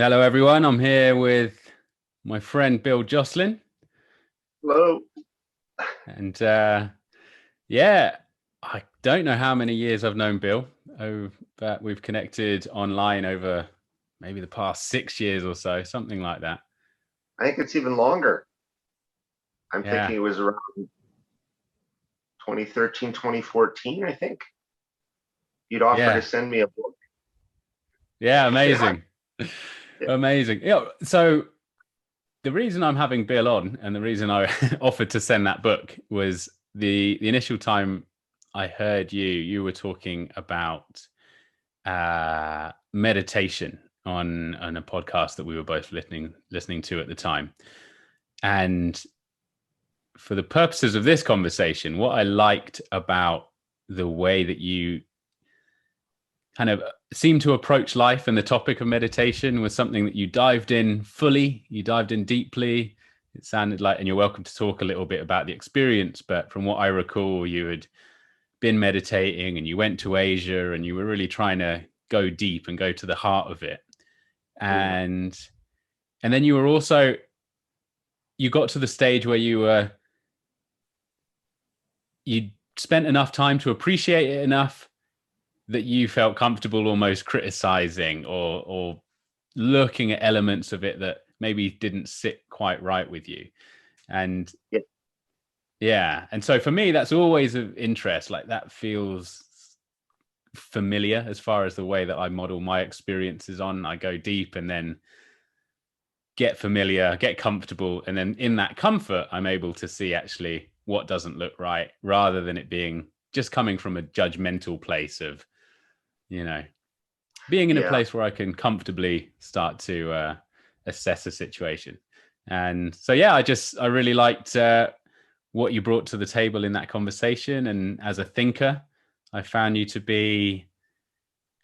Hello, everyone. I'm here with my friend Bill Joslin, Hello. and yeah, I don't know how many years I've known Bill. Oh, but we've connected online over maybe the past 6 years or so, something like that. I think it's even longer. I'm thinking Yeah, it was around 2013, 2014, I think. You'd offer to yeah, send me a book. yeah. Yeah. Amazing, Yeah. amazing. Yeah. So the reason I'm having Bill on, and the reason I offered to send that book was the initial time I heard you were talking about meditation on a podcast that we were both listening to at the time. And for the purposes of this conversation, what I liked about the way that you kind of seemed to approach life and the topic of meditation was something that you dived in fully, you dived in deeply. It sounded like, and you're welcome to talk a little bit about the experience, but from what I recall, you had been meditating and you went to Asia and you were really trying to go deep and go to the heart of it. Yeah. And then you got to the stage where you spent enough time to appreciate it enough that you felt comfortable almost criticizing or looking at elements of it that maybe didn't sit quite right with you. And Yeah. yeah, and so for me that's always of interest. Like that feels familiar as far as the way that I model my experiences on. I go deep and then get familiar, get comfortable, and then in that comfort, I'm able to see actually what doesn't look right, rather than it being just coming from a judgmental place of, you know, being in a Yeah. place where I can comfortably start to assess a situation. And so, yeah, I really liked what you brought to the table in that conversation. And as a thinker, I found you to be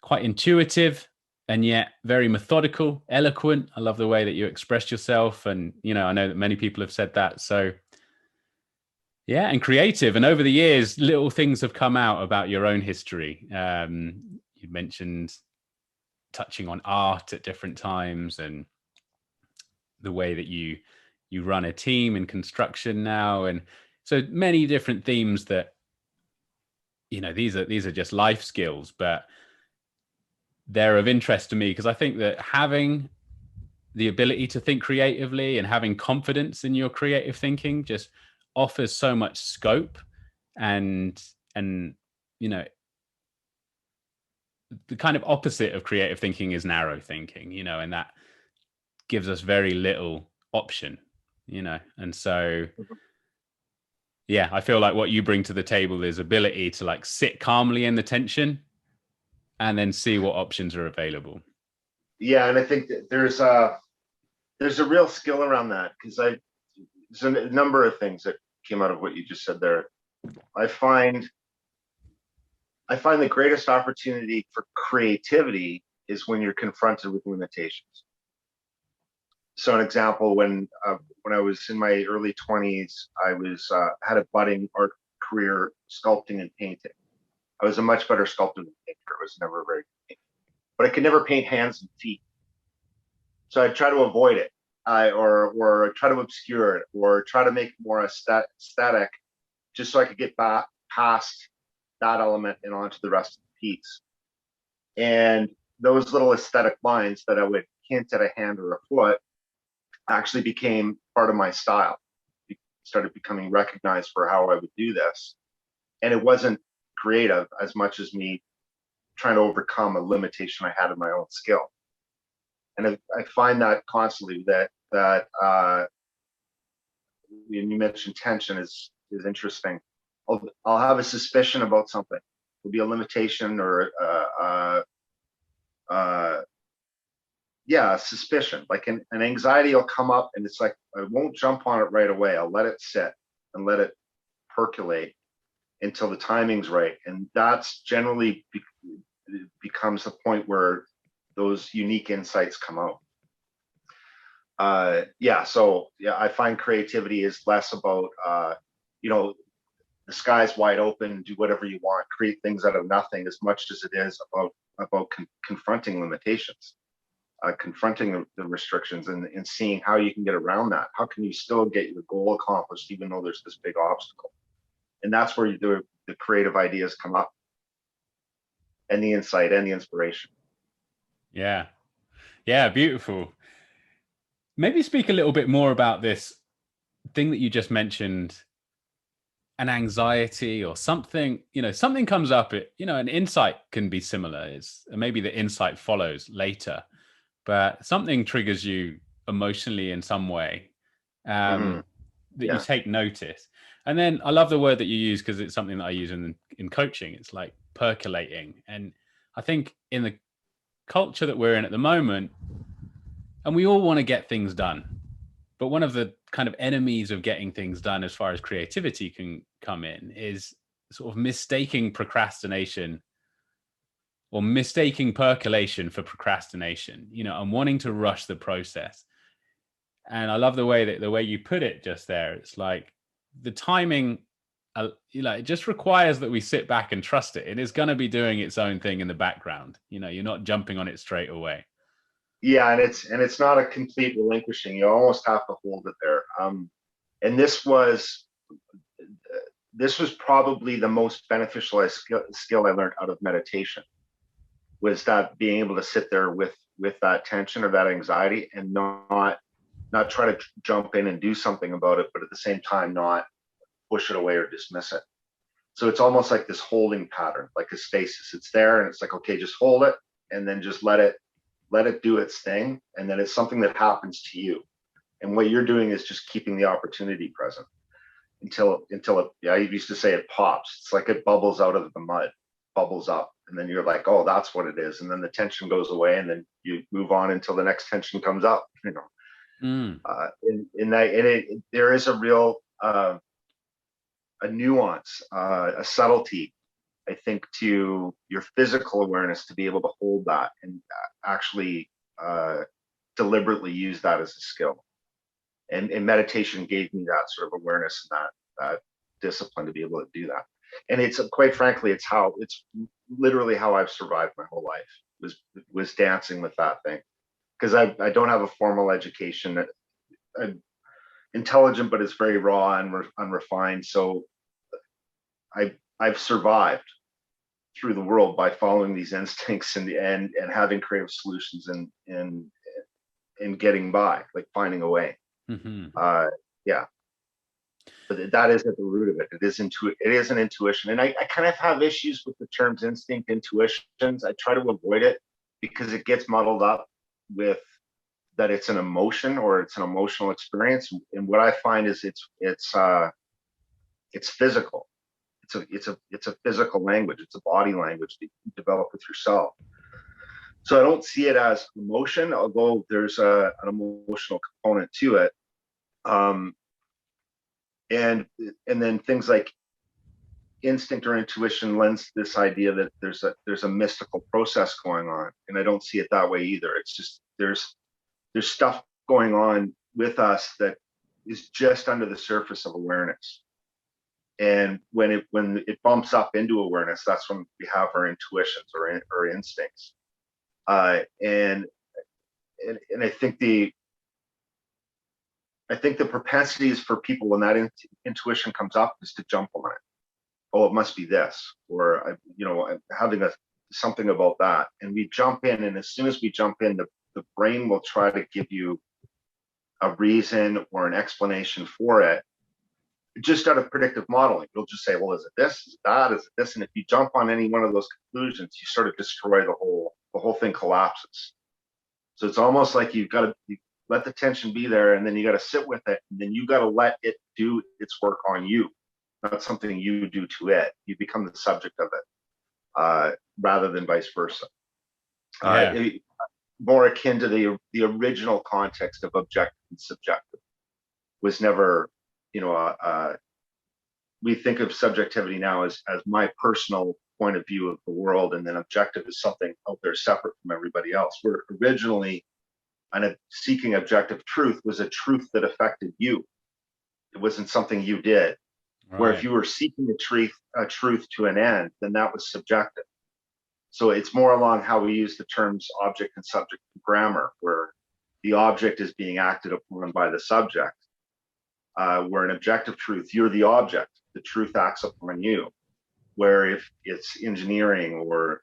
quite intuitive and yet very methodical, eloquent. I love the way that you expressed yourself. And, I know that many people have said that. So, yeah, and creative. And over the years, little things have come out about your own history. You mentioned touching on art at different times and the way that you run a team in construction now. And so many different themes that, these are just life skills, but they're of interest to me because I think that having the ability to think creatively and having confidence in your creative thinking just offers so much scope. And you know the kind of opposite of creative thinking is narrow thinking, and that gives us very little option. And so yeah, I feel like what you bring to the table is ability to like sit calmly in the tension and then see what options are available. Yeah. And I think that there's a real skill around that because there's a number of things that came out of what you just said there. I find I find the greatest opportunity for creativity is when you're confronted with limitations. So an example, when I was in my early 20s, I was had a budding art career sculpting and painting. I was a much better sculptor than painter. I was never very good painter, but I could never paint hands and feet. So I try to avoid it, or try to obscure it, or try to make it more aesthetic, just so I could get back past that element and onto the rest of the piece. And those little aesthetic lines that I would hint at a hand or a foot actually became part of my style. It started becoming recognized for how I would do this. And it wasn't creative as much as me trying to overcome a limitation I had in my own skill. And I find that constantly that when you mentioned tension is interesting. I'll have a suspicion about something. It'll be a limitation or uh, yeah, a suspicion. Like an anxiety will come up, and it's like I won't jump on it right away. I'll let it sit and let it percolate until the timing's right, and that's generally becomes the point where those unique insights come out. Yeah, so yeah, I find creativity is less about you know the sky's wide open, do whatever you want, create things out of nothing, as much as it is about confronting limitations. confronting the restrictions and seeing how you can get around that. How can you still get your goal accomplished even though there's this big obstacle? And that's where the creative ideas come up, and the insight and the inspiration. Yeah. Yeah, beautiful. Maybe speak a little bit more about this thing that you just mentioned, an anxiety or something, something comes up, an insight can be similar. Maybe the insight follows later, but something triggers you emotionally in some way, Mm-hmm. that you Yeah. take notice. And then I love the word that you use, because it's something that I use in coaching. It's like percolating. And I think in the culture that we're in at the moment, and we all want to get things done, but one of the kind of enemies of getting things done as far as creativity can come in is sort of mistaking procrastination, or mistaking percolation for procrastination, and wanting to rush the process. And I love the way you put it just there. It's like the timing, it just requires that we sit back and trust it. It is going to be doing its own thing in the background. You're not jumping on it straight away. Yeah, and it's not a complete relinquishing. You almost have to hold it there. And this was probably the most beneficial skill I learned out of meditation, was that being able to sit there with that tension or that anxiety, and not try to jump in and do something about it, but at the same time not push it away or dismiss it. So it's almost like this holding pattern, like a stasis. It's there, and it's like, okay, just hold it, and then just let it do its thing, and then it's something that happens to you. And what you're doing is just keeping the opportunity present until it, I used to say, it pops. It's like it bubbles out of the mud, bubbles up, and then you're like, oh, that's what it is. And then the tension goes away, and then you move on until the next tension comes up. There is a real a nuance, a subtlety, I think, to your physical awareness to be able to hold that and actually deliberately use that as a skill. And meditation gave me that sort of awareness and that discipline to be able to do that. And it's, quite frankly, it's literally how I've survived my whole life, was dancing with that thing. Because I don't have a formal education. I'm intelligent, but it's very raw and unrefined. So I've survived through the world by following these instincts and having creative solutions and getting by, like finding a way. Mm-hmm. Yeah. But that is at the root of it. It is an intuition. And I kind of have issues with the terms instinct, intuitions. I try to avoid it because it gets muddled up with that it's an emotion or it's an emotional experience. And what I find is it's physical. It's a physical language. It's a body language that you develop with yourself. So I don't see it as emotion, although there's an emotional component to it. And then things like instinct or intuition lends this idea that there's a mystical process going on, and I don't see it that way either. It's just there's stuff going on with us that is just under the surface of awareness. And when it bumps up into awareness, that's when we have our intuitions or instincts. And I think the propensities for people when that intuition comes up is to jump on it. Oh, it must be this, or I'm having something about that, and we jump in. And as soon as we jump in, the brain will try to give you a reason or an explanation for it, just out of predictive modeling. It'll just say, well, is it this? Is it that? Is it this? And if you jump on any one of those conclusions, you sort of destroy the whole thing collapses. So it's almost like you let the tension be there, and then you got to sit with it, and then you got to let it do its work on you, not something you do to it. You become the subject of it, rather than vice versa. More akin to the original context of objective and subjective was never, we think of subjectivity now as my personal point of view of the world, and then objective is something out there separate from everybody else. Where originally, seeking objective truth was a truth that affected you. It wasn't something you did. Right. Where if you were seeking a truth to an end, then that was subjective. So it's more along how we use the terms object and subject in grammar, where the object is being acted upon by the subject. Where an objective truth, you're the object, the truth acts upon you. Where if it's engineering or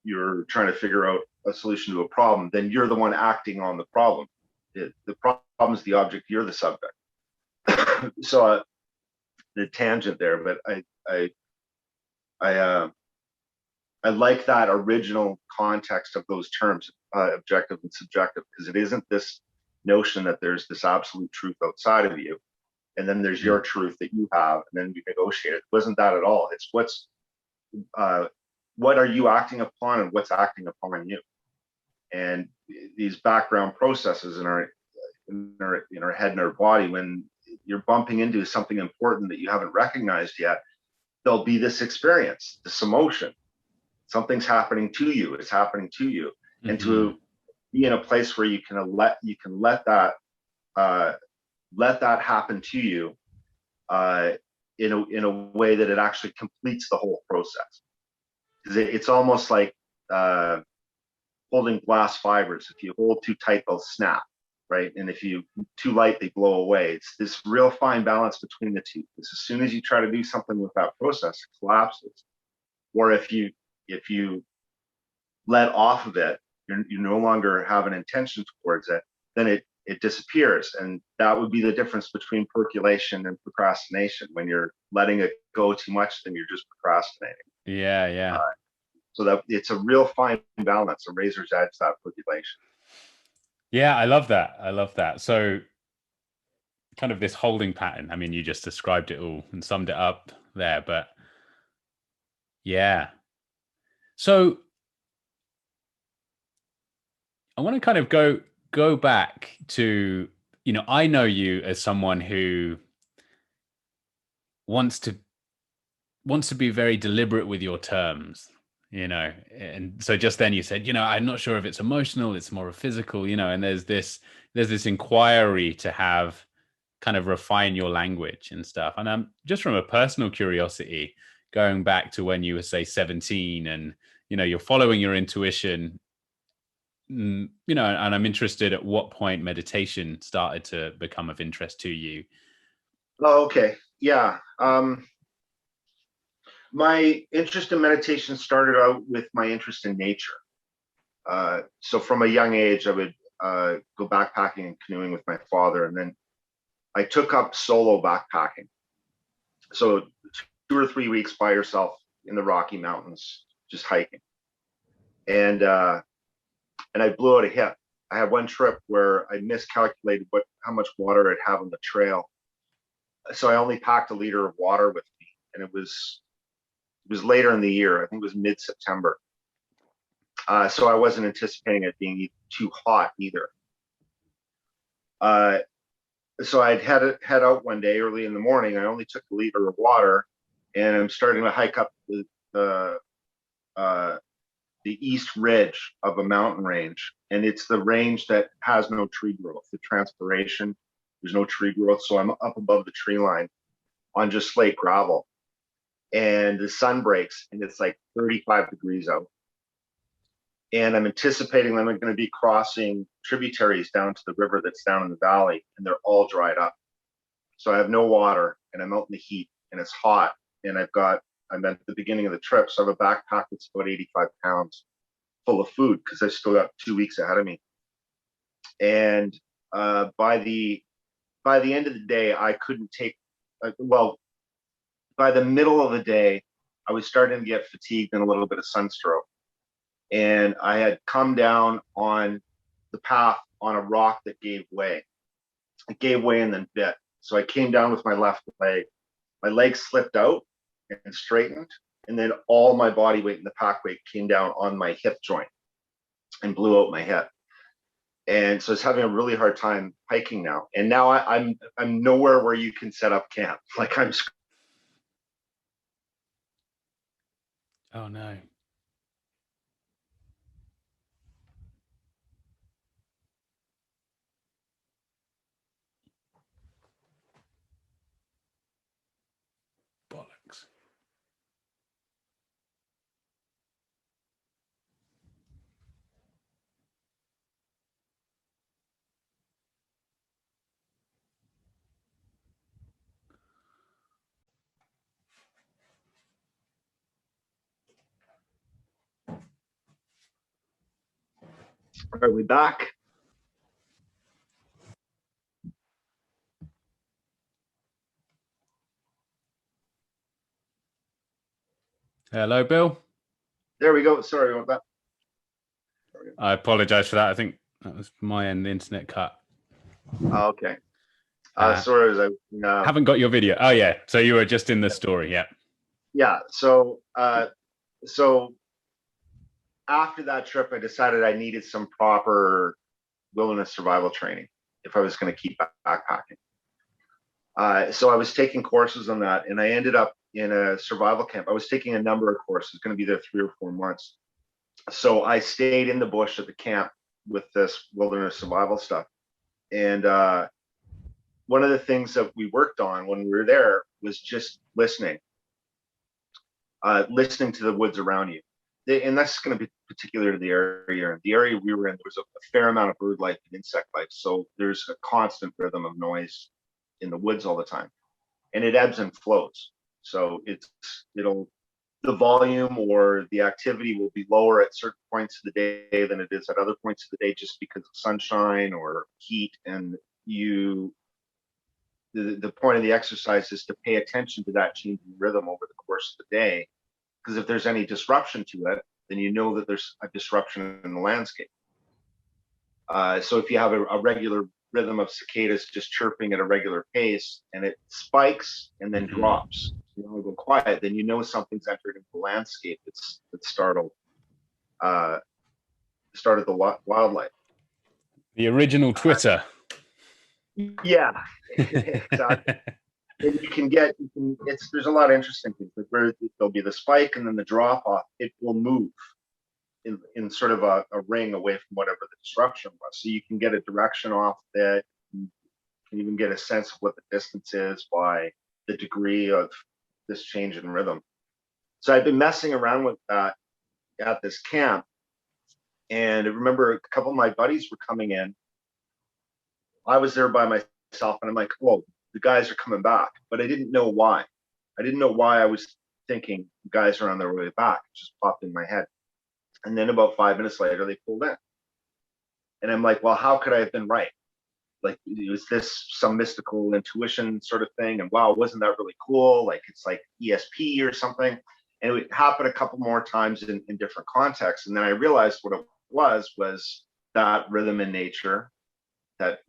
you're trying to figure out a solution to a problem, then you're the one acting on the problem. The problem is the object, you're the subject. So the tangent there, but I like that original context of those terms, objective and subjective, because it isn't this notion that there's this absolute truth outside of you, and then there's your truth that you have, and then you negotiate it. It wasn't that at all. It's what are you acting upon and what's acting upon you, and these background processes in our head and our body, when you're bumping into something important that you haven't recognized yet, there'll be this experience, this emotion. Something's happening to you. It's happening to you, and to be in a place where you can let that happen to you in a way that it actually completes the whole process. Because it's almost like holding glass fibers. If you hold too tight, they'll snap, right? And if you too light, they blow away. It's this real fine balance between the two. Because as soon as you try to do something with that process, it collapses. Or if you let off of it, you no longer have an intention towards it, then it disappears. And that would be the difference between percolation and procrastination. When you're letting it go too much, then you're just procrastinating. Yeah. So that it's a real fine balance, a razor's edge, that percolation. Yeah, I love that. So kind of this holding pattern. I mean, you just described it all and summed it up there, but yeah. So I want to kind of go back to, I know you as someone who wants to be very deliberate with your terms, and so just then you said, I'm not sure if it's emotional, it's more physical, and there's this inquiry to have kind of refine your language and stuff. And I'm just from a personal curiosity, going back to when you were, say, 17 and, you're following your intuition, and I'm interested at what point meditation started to become of interest to you. Oh, okay. Yeah. My interest in meditation started out with my interest in nature. So from a young age, I would go backpacking and canoeing with my father, and then I took up solo backpacking. So 2 or 3 weeks by yourself in the Rocky Mountains, just hiking. And I blew out a hip. I had one trip where I miscalculated how much water I'd have on the trail. So I only packed a liter of water with me, and it was later in the year. I think it was mid-September. So I wasn't anticipating it being too hot either. So I'd head out one day early in the morning. I only took a liter of water, and I'm starting to hike up the east ridge of a mountain range. And it's the range that has no tree growth, the transpiration, there's no tree growth. So I'm up above the tree line on just slate gravel. And the sun breaks, and it's like 35 degrees out. And I'm anticipating that I'm going to be crossing tributaries down to the river that's down in the valley, and they're all dried up. So I have no water, and I'm out in the heat, and it's hot. And I'm at the beginning of the trip, so I have a backpack that's about 85 pounds full of food, because I've still got 2 weeks ahead of me. And by the end of the day, I couldn't take, by the middle of the day, I was starting to get fatigued and a little bit of sunstroke. And I had come down on the path on a rock that gave way. It gave way and then bit. So I came down with my left leg. My leg slipped out and straightened, and then all my body weight and the pack weight came down on my hip joint and blew out my hip. And so I was having a really hard time hiking now. And now I'm nowhere where you can set up camp. Like I'm. Oh no. Bollocks. Are we back? Hello, Bill. There we go. Sorry about that. I apologize for that. I think that was my end, the internet cut. Okay. Sorry, Haven't got your video. Oh yeah, so you were just in the story, yeah. Yeah. So after that trip, I decided I needed some proper wilderness survival training if I was going to keep backpacking. So I was taking courses on that, and I ended up in a survival camp. I was taking a number of courses, going to be there 3 or 4 months. So I stayed in the bush at the camp with this wilderness survival stuff. And one of the things that we worked on when we were there was just listening to the woods around you. And that's going to be particular to the area. The area we were in, there was a fair amount of bird life and insect life. So there's a constant rhythm of noise in the woods all the time. And it ebbs and flows. So the volume or the activity will be lower at certain points of the day than it is at other points of the day, just because of sunshine or heat. And the point of the exercise is to pay attention to that changing rhythm over the course of the day, because if there's any disruption to it, then you know that there's a disruption in the landscape. So if you have a regular rhythm of cicadas just chirping at a regular pace, and it spikes and then drops, you know, go quiet, then you know something's entered into the landscape that's startled the wildlife. The original Twitter. Yeah, exactly. And there's a lot of interesting things. Like where there'll be the spike and then the drop off. It will move in sort of a ring away from whatever the disruption was. So you can get a direction off that. You can even get a sense of what the distance is by the degree of this change in rhythm. So I've been messing around with that at this camp. And I remember a couple of my buddies were coming in. I was there by myself, and I'm like, whoa, the guys are coming back. But I didn't know why. I didn't know why I was thinking the guys are on their way back. It just popped in my head. And then about 5 minutes later, they pulled in. And I'm like, well, how could I have been right? Like, was this some mystical intuition sort of thing? And wow, wasn't that really cool? Like, it's like ESP or something. And it happened a couple more times in different contexts. And then I realized what it was that rhythm in nature, that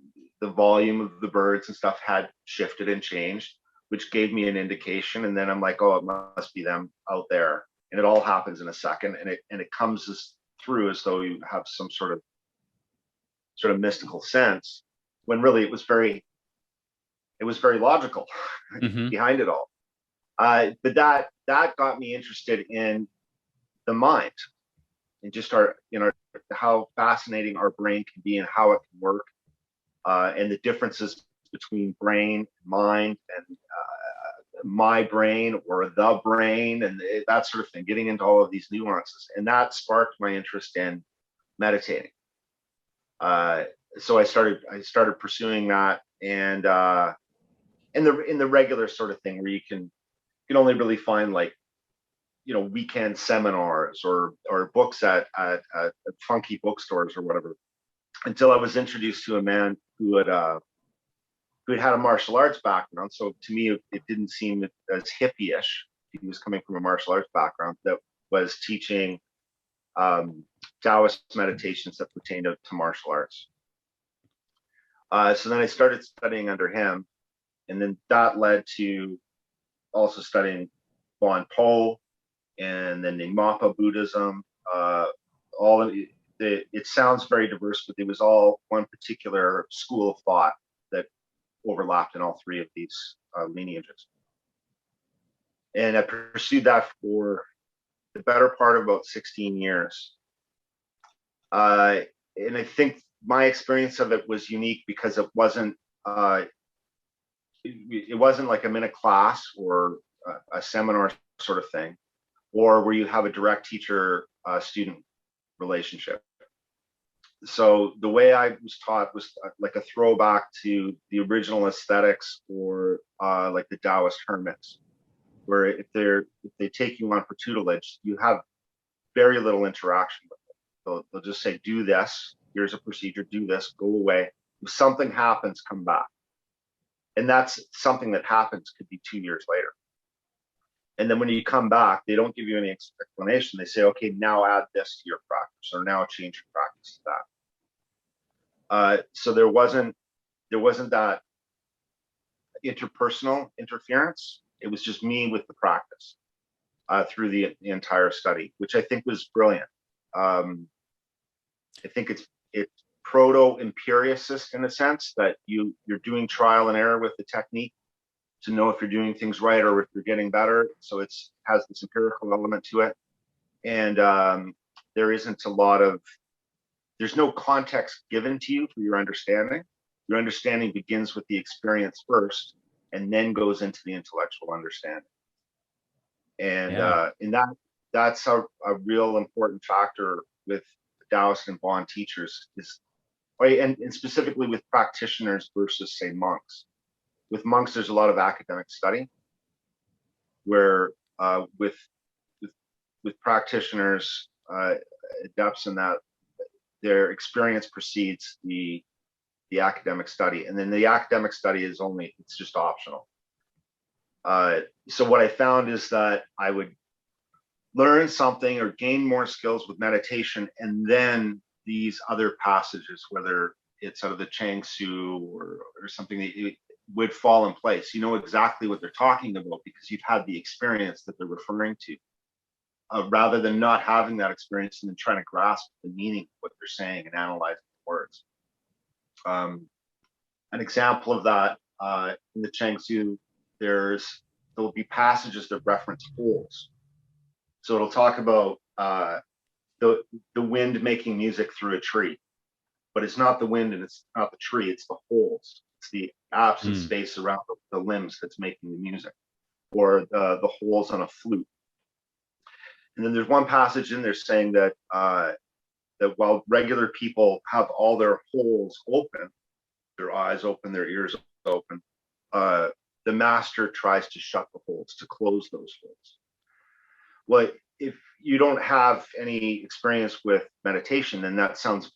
the volume of the birds and stuff had shifted and changed, which gave me an indication. And then I'm like, oh, it must be them out there. And it all happens in a second, and it comes through as though you have some sort of mystical sense, when really it was very logical behind it all. But that got me interested in the mind, and just how fascinating our brain can be and how it can work, and the differences between brain, mind, and my brain or the brain, and that sort of thing, getting into all of these nuances. And that sparked my interest in meditating. So I started pursuing that, and in the regular sort of thing where you can only really find, like, you know, weekend seminars or books at funky bookstores or whatever, until I was introduced to a man who had a martial arts background. So to me, it didn't seem as hippie-ish. He was coming from a martial arts background that was teaching Taoist meditations that pertained to martial arts. So then I started studying under him, and then that led to also studying Bon Po, and then Nyingmapa Buddhism. It sounds very diverse, but it was all one particular school of thought that overlapped in all three of these lineages. And I pursued that for the better part of about 16 years. And I think my experience of it was unique because it wasn't like I'm in a class or a seminar sort of thing, or where you have a direct teacher student relationship. So the way I was taught was like a throwback to the original aesthetics, or like the Taoist hermits, where if they take you on for tutelage, you have very little interaction with them. They'll just say, do this, here's a procedure, do this, go away. If something happens, come back. And that's something that happens, could be 2 years later. And then when you come back, they don't give you any explanation. They say, okay, now add this to your practice, or now change your practice to that. So there wasn't that interpersonal interference. It was just me with the practice through the entire study, which I think was brilliant. I think it's proto-empiricist in a sense, that you're doing trial and error with the technique to know if you're doing things right or if you're getting better. So has this empirical element to it. And there's no context given to you for your understanding. Your understanding begins with the experience first and then goes into the intellectual understanding. And that's a real important factor with Taoist and Bon teachers, and specifically with practitioners versus, say, monks. With monks, there's a lot of academic study, where with practitioners, adepts in that, their experience precedes the academic study, and then the academic study it's just optional. So what I found is that I would learn something or gain more skills with meditation, and then these other passages, whether it's out of the Chang Tzu or something, that would fall in place. You know exactly what they're talking about because you've had the experience that they're referring to, rather than not having that experience and then trying to grasp the meaning of what they're saying and analyze the words. An example of that, in the Chang Tzu, there'll be passages that reference holes. So it'll talk about the wind making music through a tree, but it's not the wind and it's not the tree, it's the holes. It's the absent space around the limbs that's making the music, or the holes on a flute. And then there's one passage in there saying that that while regular people have all their holes open, their eyes open, their ears open, the master tries to shut the holes, to close those holes. Well, if you don't have any experience with meditation, then it sounds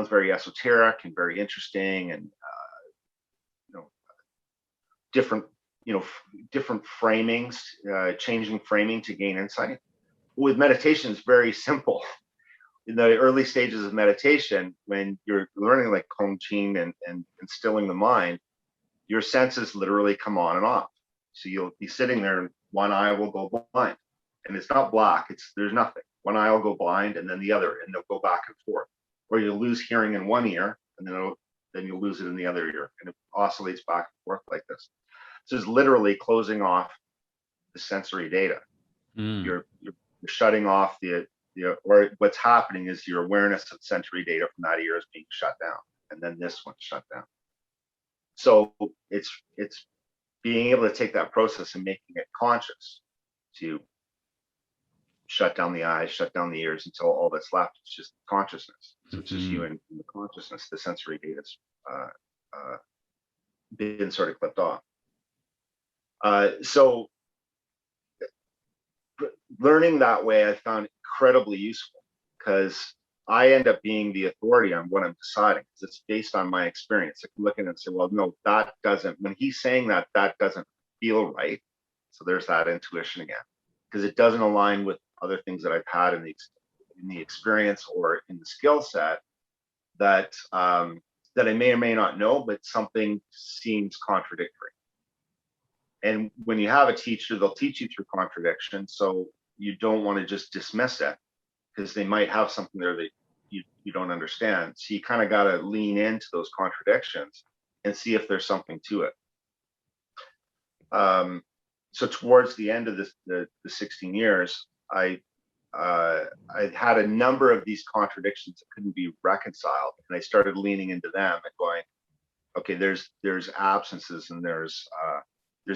very esoteric and very interesting, and different framings, changing framing to gain insight. With meditation, it's very simple. In the early stages of meditation, when you're learning like Kong Qing and instilling the mind, your senses literally come on and off. So you'll be sitting there and one eye will go blind, and it's not black, there's nothing. One eye will go blind and then the other, and they'll go back and forth. Or you'll lose hearing in one ear and then you'll lose it in the other ear, and it oscillates back and forth like this. So it's literally closing off the sensory data. You're shutting off or what's happening is your awareness of sensory data from that ear is being shut down, and then this one's shut down. So it's being able to take that process and making it conscious, to shut down the eyes, shut down the ears, until all that's left is just consciousness. So it's just you and the consciousness. The sensory data's been sort of clipped off. So learning that way I found incredibly useful, because I end up being the authority on what I'm deciding, because it's based on my experience. I can look at it and say, well, no, that doesn't, when he's saying that doesn't feel right. So there's that intuition again, because it doesn't align with other things that I've had in the experience or in the skill set that that I may or may not know, but something seems contradictory. And when you have a teacher, they'll teach you through contradiction. So you don't want to just dismiss it, because they might have something there that you don't understand. So you kind of got to lean into those contradictions and see if there's something to it. So towards the end of the 16 years, I had a number of these contradictions that couldn't be reconciled, and I started leaning into them and going, okay, there's absences, and there's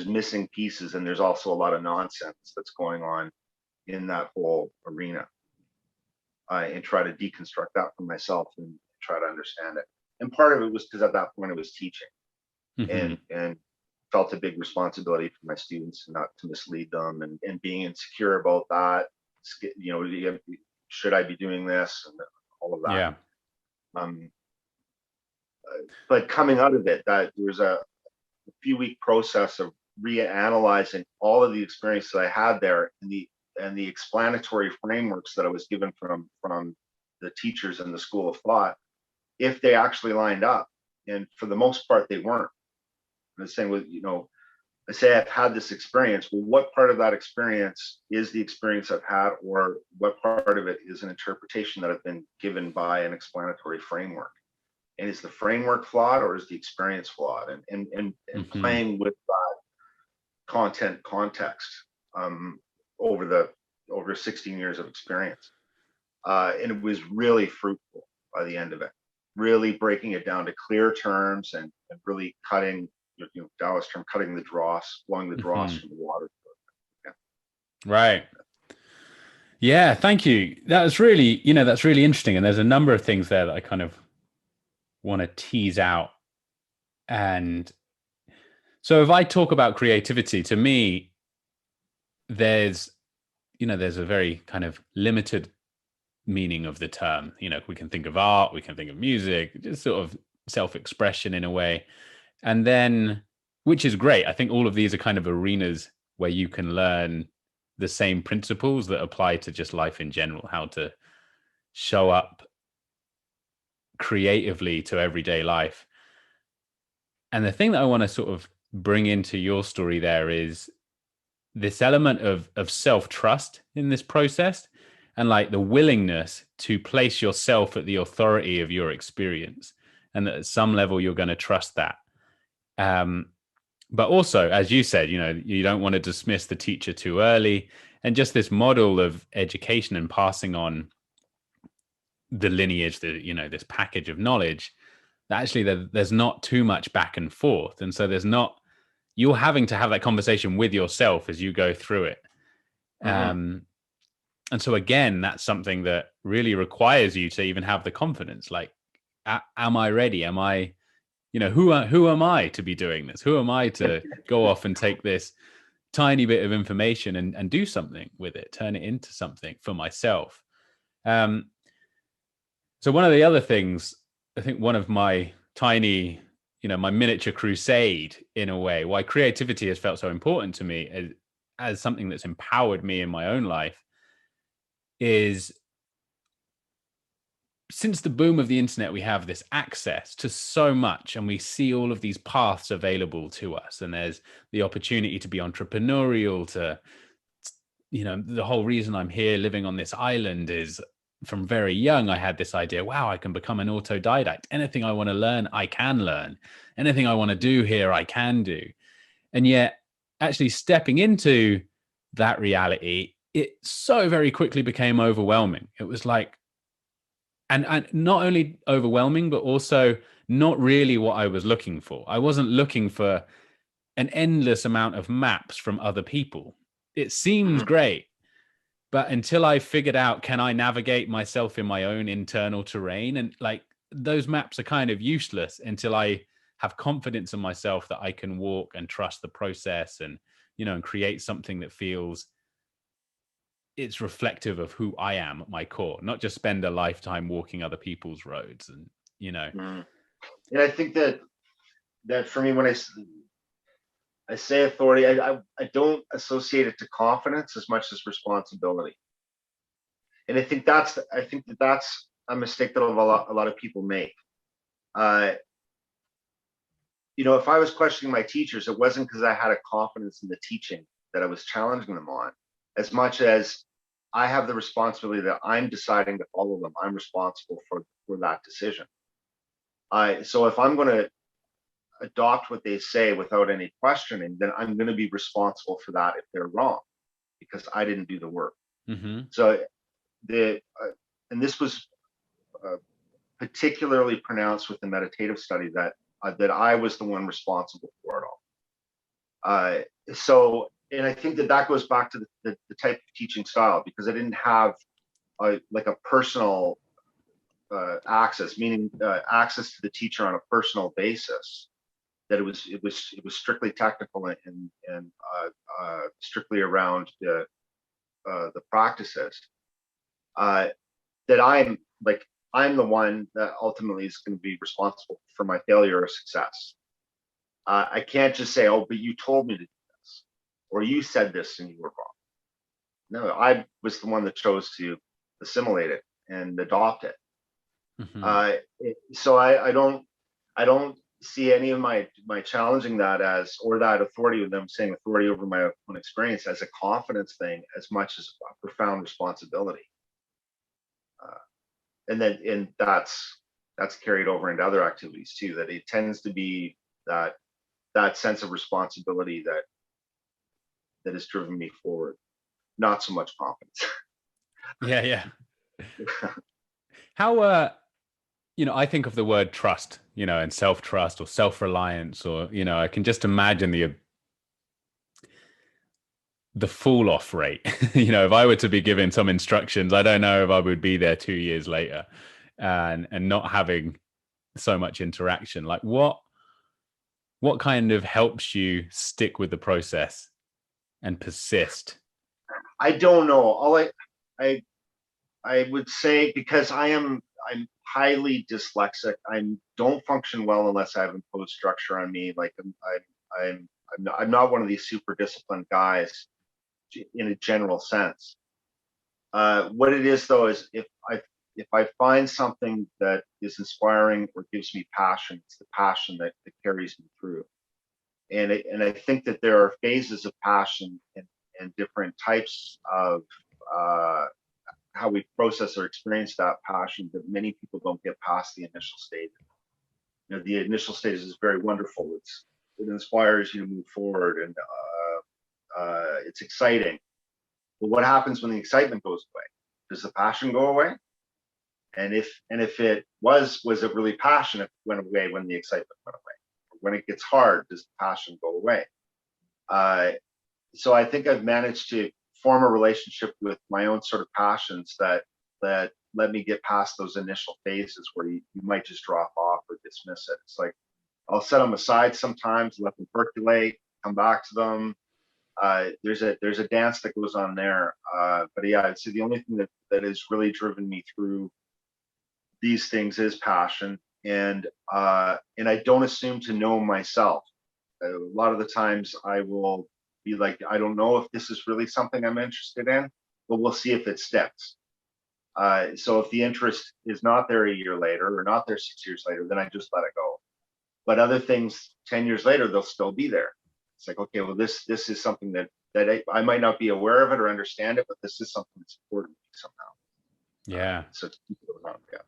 missing pieces, and there's also a lot of nonsense that's going on in that whole arena, and try to deconstruct that for myself and try to understand it. And part of it was because at that point I was teaching, and felt a big responsibility for my students and not to mislead them, and being insecure about that. Should I be doing this, and all of that. Um, but coming out of it, that there was a few week process of reanalyzing all of the experience that I had there, and the explanatory frameworks that I was given from the teachers in the school of thought, if they actually lined up. And for the most part, they weren't. I was saying, with, you know, I say I've had this experience. Well, what part of that experience is the experience I've had, or what part of it is an interpretation that I've been given by an explanatory framework? And is the framework flawed, or is the experience flawed? And playing with that content context over 16 years of experience, and it was really fruitful by the end of it. Really breaking it down to clear terms, and really cutting, you know, Dallas term, cutting the dross, blowing the dross from the water. Yeah. Right. Yeah, thank you. That was really, you know, that's really interesting. And there's a number of things there that I kind of want to tease out. And so if I talk about creativity, to me, there's, you know, there's a very kind of limited meaning of the term. You know, we can think of art, we can think of music, just sort of self-expression in a way. And then, which is great. I think all of these are kind of arenas where you can learn the same principles that apply to just life in general, how to show up creatively to everyday life. And the thing that I want to sort of bring into your story there is this element of self-trust in this process, and like the willingness to place yourself at the authority of your experience, and that at some level you're going to trust that. But also, as you said, you know, you don't want to dismiss the teacher too early, and just this model of education and passing on the lineage, the, you know, this package of knowledge, that actually there's not too much back and forth. And so there's not, you're having to have that conversation with yourself as you go through it. And so again, that's something that really requires you to even have the confidence. Like, am I ready? Am I, you know, who am I to be doing this? Who am I to go off and take this tiny bit of information and do something with it, turn it into something for myself? So one of the other things, I think one of my tiny, you know, my miniature crusade in a way, why creativity has felt so important to me as something that's empowered me in my own life, is since the boom of the internet, we have this access to so much, and we see all of these paths available to us. And there's the opportunity to be entrepreneurial, to, you know, the whole reason I'm here living on this island is from very young, I had this idea, wow, I can become an autodidact. Anything I want to learn, I can learn. Anything I want to do here, I can do. And yet actually stepping into that reality, it so very quickly became overwhelming. It was like, and not only overwhelming, but also not really what I was looking for. I wasn't looking for an endless amount of maps from other people. It seems great, but until I figured out, can I navigate myself in my own internal terrain? And like, those maps are kind of useless until I have confidence in myself that I can walk and trust the process, and, you know, and create something that feels it's reflective of who I am at my core, not just spend a lifetime walking other people's roads. And, you know. And I think that for me, when I say authority, I don't associate it to confidence as much as responsibility. And I think that's a mistake that a lot of people make. You know, if I was questioning my teachers, it wasn't because I had a confidence in the teaching that I was challenging them on, as much as I have the responsibility that I'm deciding to follow them. I'm responsible for that decision. So if I'm going to adopt what they say without any questioning, then I'm going to be responsible for that if they're wrong, because I didn't do the work. So and this was particularly pronounced with the meditative study, that I was the one responsible for it all. So, and I think that goes back to the type of teaching style, because I didn't have like a personal access, meaning access to the teacher on a personal basis. That it was strictly technical and strictly around the practices. That I'm like I'm the one that ultimately is going to be responsible for my failure or success. I can't just say, oh, but you told me to do this, or you said this and you were wrong. No, I was the one that chose to assimilate it and adopt it. Mhm. So I don't see any of my challenging that as, or that authority with them saying authority over my own experience as a confidence thing as much as a profound responsibility. And that's carried over into other activities too, that it tends to be that sense of responsibility that has driven me forward, not so much confidence. Yeah, yeah. How I think of the word trust, and self-trust or self-reliance, or I can just imagine the fall off rate. If I were to be given some instructions, I don't know if I would be there 2 years later, and not having so much interaction. Like what kind of helps you stick with the process and persist? I don't know. I I would say, because I'm highly dyslexic. I don't function well unless I have imposed structure on me. Like I'm not one of these super disciplined guys in a general sense. What it is though is if I find something that is inspiring or gives me passion, it's the passion that carries me through. And I think that there are phases of passion and different types of uh, how we process or experience that passion that many people don't get past the initial stage. The initial stage is very wonderful. It inspires you to move forward, and it's exciting. But what happens when the excitement goes away? Does the passion go away? And if it was it really passion if it went away when the excitement went away? When it gets hard, does the passion go away? Uh, so I think I've managed to form a relationship with my own sort of passions that let me get past those initial phases where you might just drop off or dismiss it. It's like I'll set them aside sometimes, let them percolate, come back to them. There's a dance that goes on there. But yeah, I'd say the only thing that has really driven me through these things is passion, and I don't assume to know myself. A lot of the times I will be like, I don't know if this is really something I'm interested in, but we'll see if it sticks. So if the interest is not there a year later or not there 6 years later, then I just let it go. But other things 10 years later, they'll still be there. It's like, okay, well, this is something that I might not be aware of it or understand it, but this is something that's important to me somehow. Yeah. So to keep it around, yeah.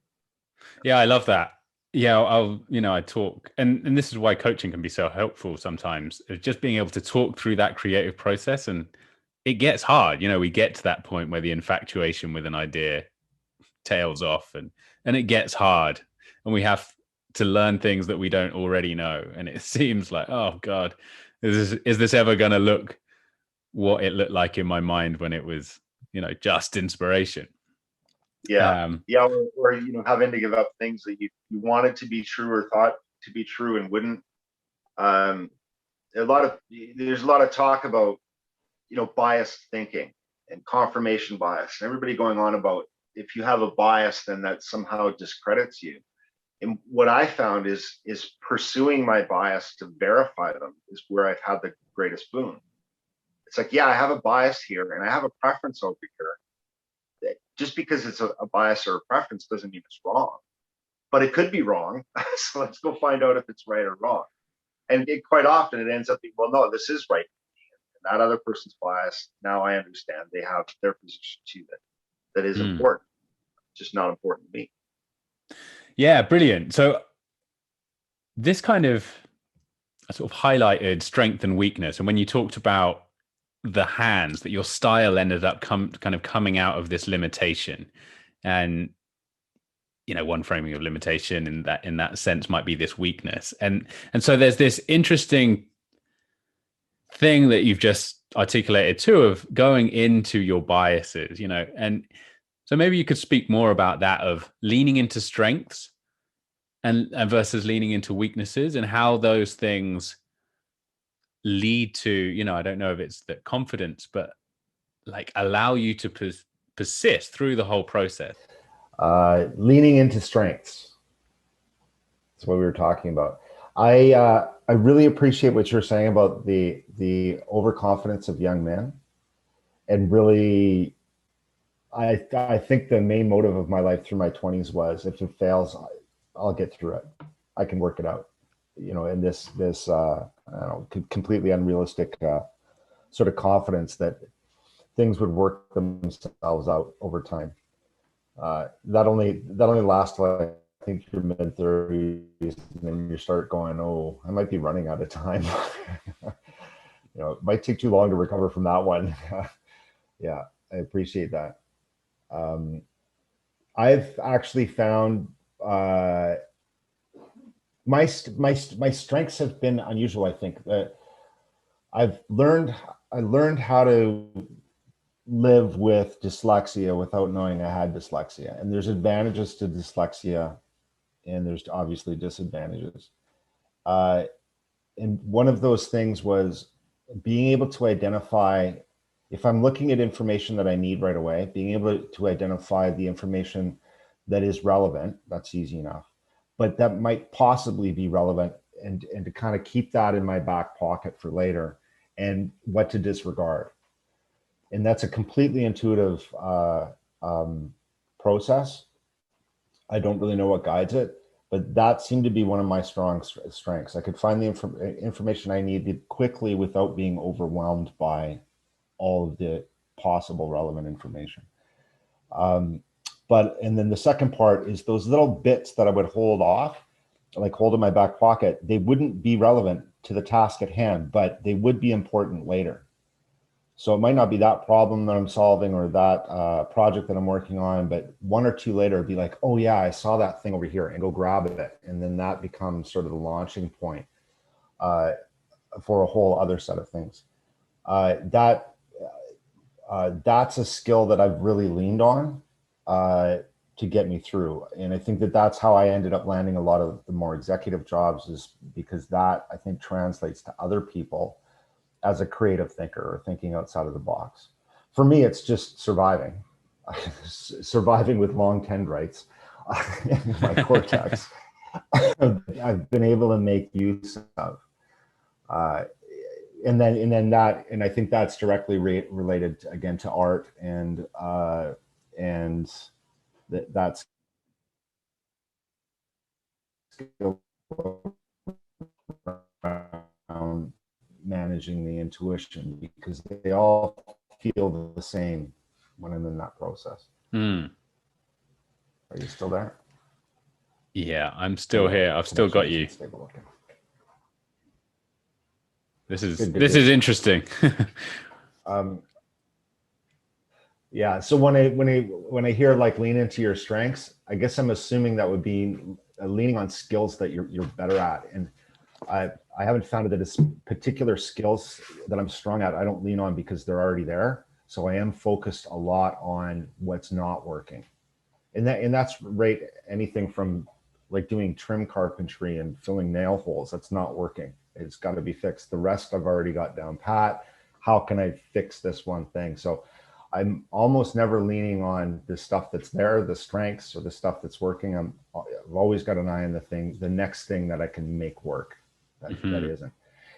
Yeah, I love that. Yeah, I talk, and this is why coaching can be so helpful sometimes, of just being able to talk through that creative process. And it gets hard. We get to that point where the infatuation with an idea tails off, and it gets hard, and we have to learn things that we don't already know. And it seems like, oh God, is this ever going to look what it looked like in my mind when it was, just inspiration. Yeah, Um, yeah, or having to give up things that you wanted to be true or thought to be true and wouldn't. Um, there's a lot of talk about biased thinking and confirmation bias, and everybody going on about if you have a bias, then that somehow discredits you. And what I found is pursuing my bias to verify them is where I've had the greatest boon. It's like, yeah, I have a bias here and I have a preference over here. Just because it's a bias or a preference doesn't mean it's wrong, but it could be wrong. So let's go find out if it's right or wrong. And quite often it ends up being, well, no, this is right. And that other person's bias, now I understand they have their position too that is mm. important, just not important to me. Yeah, brilliant. So this kind of sort of highlighted strength and weakness. And when you talked about the hands, that your style ended up kind of coming out of this limitation. And one framing of limitation in that sense might be this weakness. And so there's this interesting thing that you've just articulated too, of going into your biases, and so maybe you could speak more about that, of leaning into strengths and versus leaning into weaknesses, and how those things lead to, I don't know if it's that confidence, but like allow you to persist through the whole process. Leaning into strengths. That's what we were talking about. I really appreciate what you're saying about the overconfidence of young men, and really, I think the main motive of my life through my 20s was, if it fails, I'll get through it. I can work it out. And this I don't know, completely unrealistic sort of confidence that things would work themselves out over time. That only lasts till I think your mid 30s, and then you start going, oh, I might be running out of time. It might take too long to recover from that one. Yeah, I appreciate that. Um, I've actually found my strengths have been unusual. I think that I've learned I learned how to live with dyslexia without knowing I had dyslexia. And there's advantages to dyslexia, and there's obviously disadvantages. Uh, and one of those things was being able to identify, if I'm looking at information that I need right away, being able to identify the information that is relevant. That's easy enough, but that might possibly be relevant, and to kind of keep that in my back pocket for later, and what to disregard. And that's a completely intuitive process. I don't really know what guides it, but that seemed to be one of my strong strengths. I could find the information I needed quickly without being overwhelmed by all of the possible relevant information. And then the second part is those little bits that I would hold off, like hold in my back pocket. They wouldn't be relevant to the task at hand, but they would be important later. So it might not be that problem that I'm solving, or that project that I'm working on, but one or two later, it'd be like, oh yeah, I saw that thing over here, and go grab it. And then that becomes sort of the launching point for a whole other set of things. That's a skill that I've really leaned on to get me through. And I think that that's how I ended up landing a lot of the more executive jobs, is because that, I think, translates to other people as a creative thinker or thinking outside of the box. For me, it's just surviving, surviving with long dendrites in my cortex. I've been able to make use of. And I think that's directly related again to art, and that's skill around managing the intuition, because they all feel the same when I'm in that process. Are you still there? Yeah, I'm still here. I've still got you. This is interesting. Yeah. So when I hear like lean into your strengths, I guess I'm assuming that would be leaning on skills that you're better at. And I haven't found that it's particular skills that I'm strong at, I don't lean on because they're already there. So I am focused a lot on what's not working. And that's right. Anything from like doing trim carpentry and filling nail holes, that's not working. It's got to be fixed. The rest I've already got down pat. How can I fix this one thing? So I'm almost never leaning on the stuff that's there, the strengths, or the stuff that's working. I've always got an eye on the next thing that I can make work that isn't.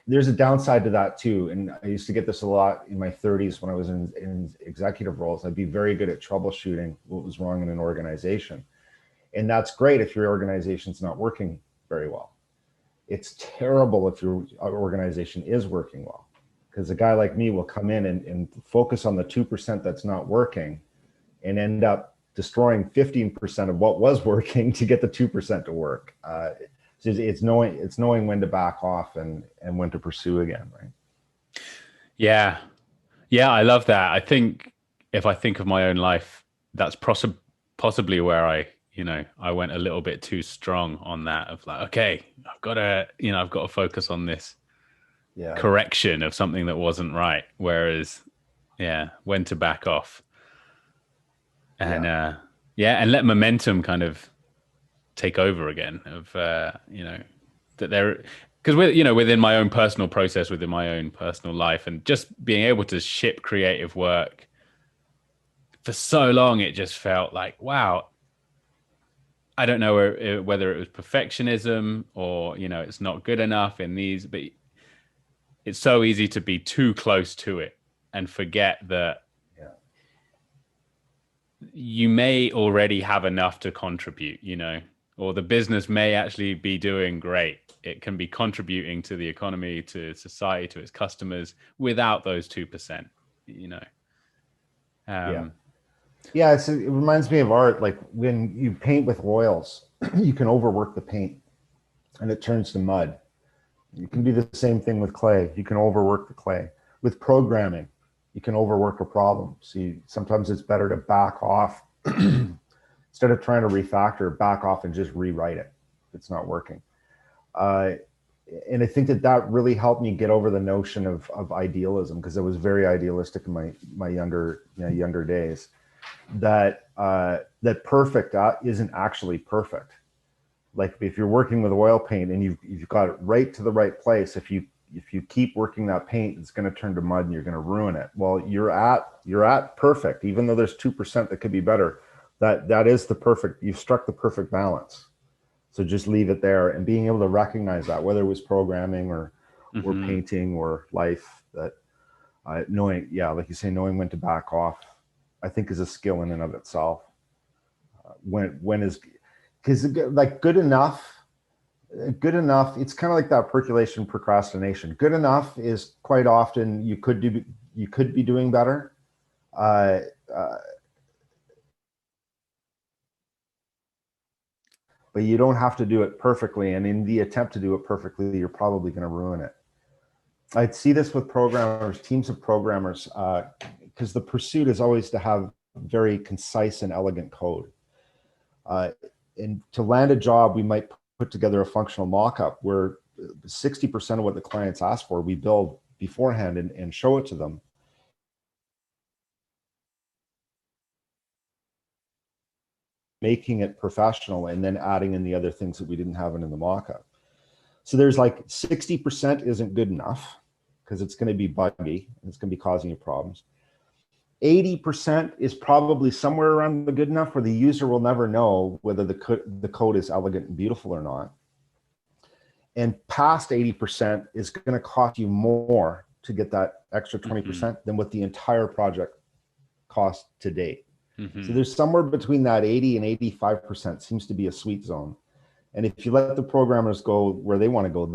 There's a downside to that too. And I used to get this a lot in my 30s when I was in executive roles. I'd be very good at troubleshooting what was wrong in an organization. And that's great if your organization's not working very well. It's terrible if your organization is working well, because a guy like me will come in and focus on the 2% that's not working and end up destroying 15% of what was working to get the 2% to work. It's knowing when to back off and when to pursue again, right? Yeah. I love that. I think if I think of my own life, that's possibly where I went a little bit too strong on that, of like, okay, I've got to focus on this correction of something that wasn't right. Whereas, when to back off and and let momentum kind of take over again, of that there, because within my own personal process, within my own personal life, and just being able to ship creative work for so long, it just felt like, wow, I don't know whether it was perfectionism or, you know, it's not good enough in these, but it's so easy to be too close to it and forget that you may already have enough to contribute, you know, or the business may actually be doing great. It can be contributing to the economy, to society, to its customers without those 2%, you know. Yeah, it reminds me of art. Like when you paint with oils, you can overwork the paint and it turns to mud. You can do the same thing with clay. You can overwork the clay. With programming, you can overwork a problem. So sometimes it's better to back off instead of trying to refactor, back off and just rewrite it if it's not working. And I think that really helped me get over the notion of idealism, because I was very idealistic in my younger days. That perfect isn't actually perfect. Like if you're working with oil paint and you've got it right to the right place, if you keep working that paint, it's going to turn to mud and you're going to ruin it. Well, you're at perfect, even though there's 2% that could be better. That is the perfect. You've struck the perfect balance. So just leave it there, and being able to recognize that, whether it was programming or painting or life, that knowing, like you say, knowing when to back off, I think is a skill in and of itself. When is, because like good enough, it's kind of like that percolation procrastination. Good enough is quite often you could be doing better. But you don't have to do it perfectly. And in the attempt to do it perfectly, you're probably going to ruin it. I'd see this with programmers, teams of programmers, because the pursuit is always to have very concise and elegant code. And to land a job, we might put together a functional mock-up where 60% of what the clients ask for, we build beforehand and show it to them. Making it professional and then adding in the other things that we didn't have in the mock-up. So there's like 60% isn't good enough because it's going to be buggy and it's going to be causing you problems. 80% is probably somewhere around the good enough where the user will never know whether the code is elegant and beautiful or not. And past 80% is going to cost you more to get that extra 20% than what the entire project cost to date. So there's somewhere between that 80 and 85% seems to be a sweet zone. And if you let the programmers go where they want to go,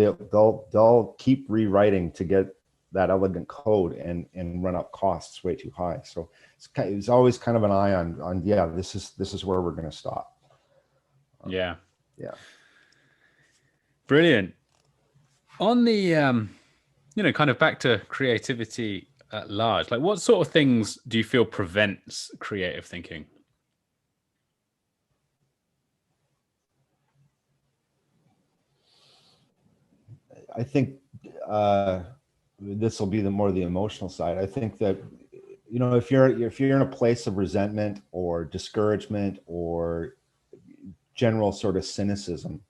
they'll keep rewriting to get that elegant code and run up costs way too high. So it's always kind of an eye on this is where we're going to stop. Yeah. Brilliant. On the kind of back to creativity at large, like what sort of things do you feel prevents creative thinking? I think this will be more the emotional side. I think that, if you're in a place of resentment or discouragement or general sort of cynicism,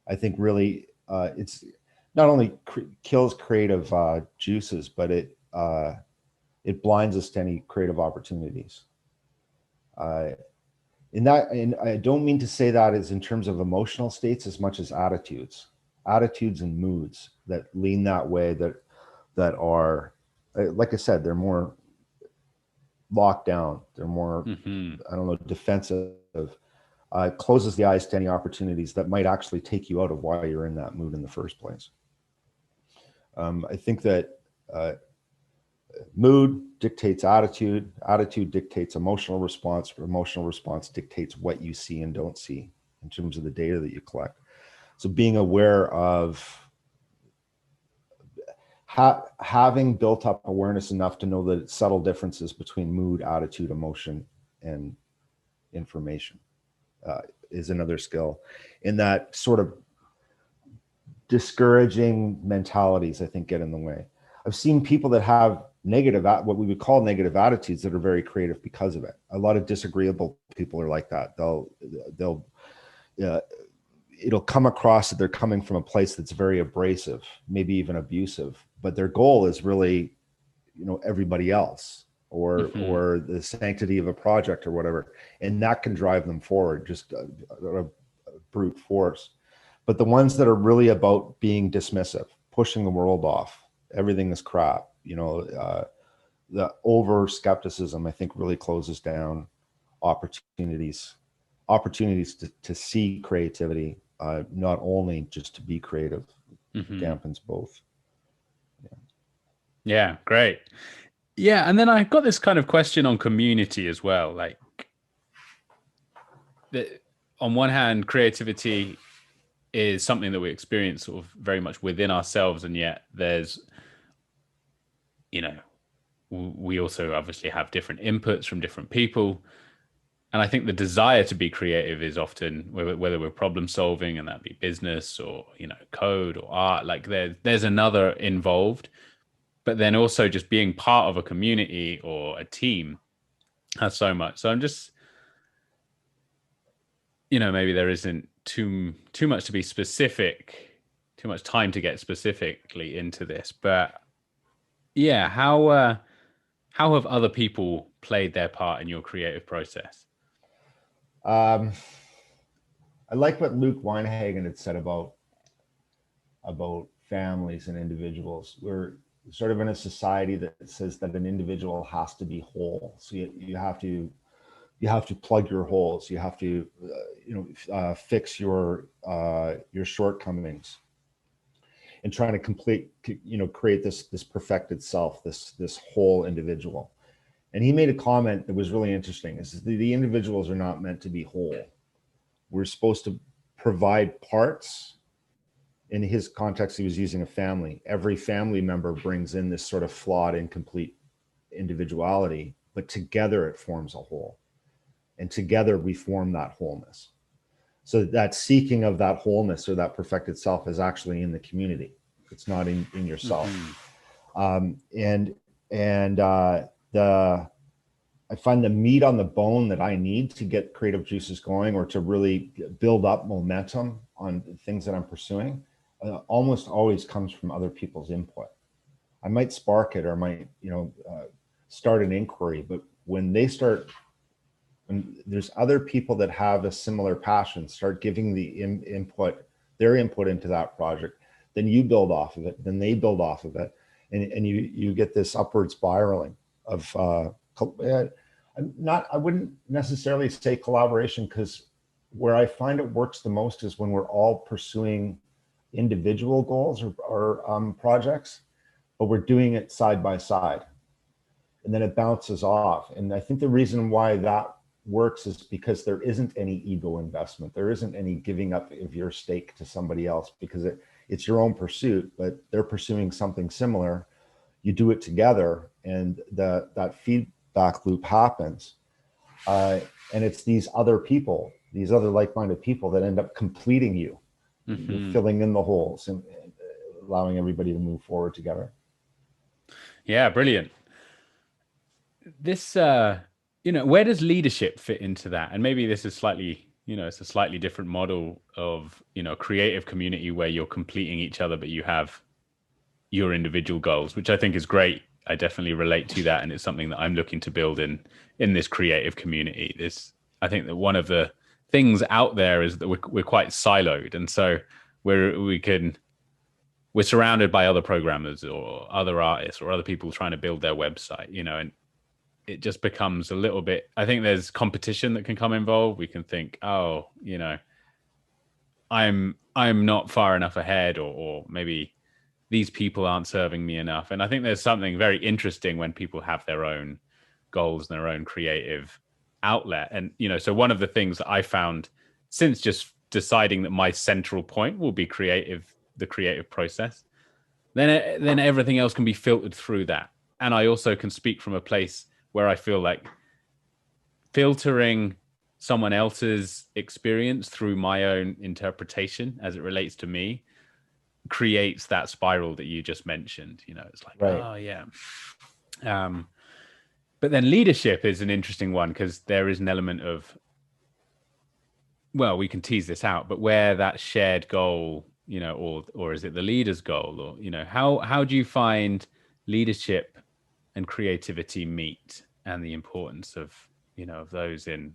I think really it's not only kills creative juices, but it blinds us to any creative opportunities. And I don't mean to say that as in terms of emotional states as much as attitudes and moods that lean that way, that are, like I said, they're more locked down. They're more, I don't know, defensive. Closes the eyes to any opportunities that might actually take you out of why you're in that mood in the first place. I think that mood dictates attitude dictates emotional response dictates what you see and don't see in terms of the data that you collect. So being aware of having built up awareness enough to know that it's subtle differences between mood, attitude, emotion, and information is another skill. In that sort of discouraging mentalities, I think, get in the way. I've seen people that have what we would call negative attitudes that are very creative because of it. A lot of disagreeable people are like that. It'll come across that they're coming from a place that's very abrasive, maybe even abusive, but their goal is really, everybody else or the sanctity of a project or whatever. And that can drive them forward. Just brute force. But the ones that are really about being dismissive, pushing the world off, everything is crap, the over skepticism, I think, really closes down opportunities to see creativity, not only just to be creative. Dampens both. Yeah, great. Yeah, and then I got this kind of question on community as well. Like, on one hand, creativity is something that we experience sort of very much within ourselves, and yet there's, we also obviously have different inputs from different people. And I think the desire to be creative is often, whether we're problem solving, and that'd be business or, code or art, like there's another involved. But then also just being part of a community or a team has so much. So I'm just, maybe there isn't too much to be specific, too much time to get specifically into this. But yeah, how have other people played their part in your creative process? I like what Luke Weinhagen had said about families and individuals. We're sort of in a society that says that an individual has to be whole. So you have to plug your holes. You have to fix your shortcomings, and trying to create this perfected self, this whole individual. And he made a comment that was really interesting. Is the individuals are not meant to be whole. We're supposed to provide parts. In his context, he was using a family. Every family member brings in this sort of flawed, incomplete individuality, but together it forms a whole. And together we form that wholeness. So that seeking of that wholeness or that perfected self is actually in the community. It's not in yourself. I find the meat on the bone that I need to get creative juices going, or to really build up momentum on things that I'm pursuing, almost always comes from other people's input. I might spark it, or might, start an inquiry, but when there's other people that have a similar passion, start giving their input into that project, then you build off of it, then they build off of it. And you get this upward spiraling of, I wouldn't necessarily say collaboration, because where I find it works the most is when we're all pursuing individual goals or projects, but we're doing it side by side, and then it bounces off. And I think the reason why that works is because there isn't any ego investment. There isn't any giving up of your stake to somebody else, because it's your own pursuit, but they're pursuing something similar. You do it together, and that feedback loop happens. And it's these other people, these other like-minded people, that end up completing you. You're filling in the holes and allowing everybody to move forward together. Yeah, brilliant. This, where does leadership fit into that? And maybe this is slightly, it's a slightly different model of, creative community where you're completing each other, but you have your individual goals, which I think is great. I definitely relate to that. And it's something that I'm looking to build in this creative community. I think that one of the things out there is that we're quite siloed. And so we're surrounded by other programmers or other artists or other people trying to build their website, and it just becomes a little bit, I think there's competition that can come involved. We can think, oh, I'm not far enough ahead, or maybe these people aren't serving me enough. And I think there's something very interesting when people have their own goals and their own creative outlet. And, so one of the things that I found since just deciding that my central point will be the creative process, then everything else can be filtered through that. And I also can speak from a place where I feel like filtering someone else's experience through my own interpretation as it relates to me creates that spiral that you just mentioned. It's like, right. Oh yeah. But then leadership is an interesting one, because there is an element of, well, we can tease this out, but where that shared goal, or is it the leader's goal, or, how do you find leadership and creativity meet, and the importance of, of those in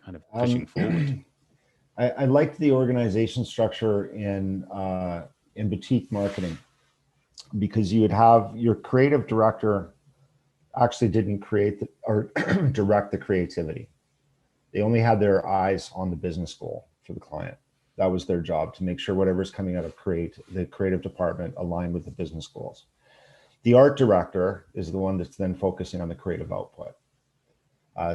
kind of pushing forward? I liked the organization structure in boutique marketing, because you would have your creative director actually didn't create or direct the creativity. They only had their eyes on the business goal for the client. That was their job, to make sure whatever's coming out of the creative department aligned with the business goals. The art director is the one that's then focusing on the creative output.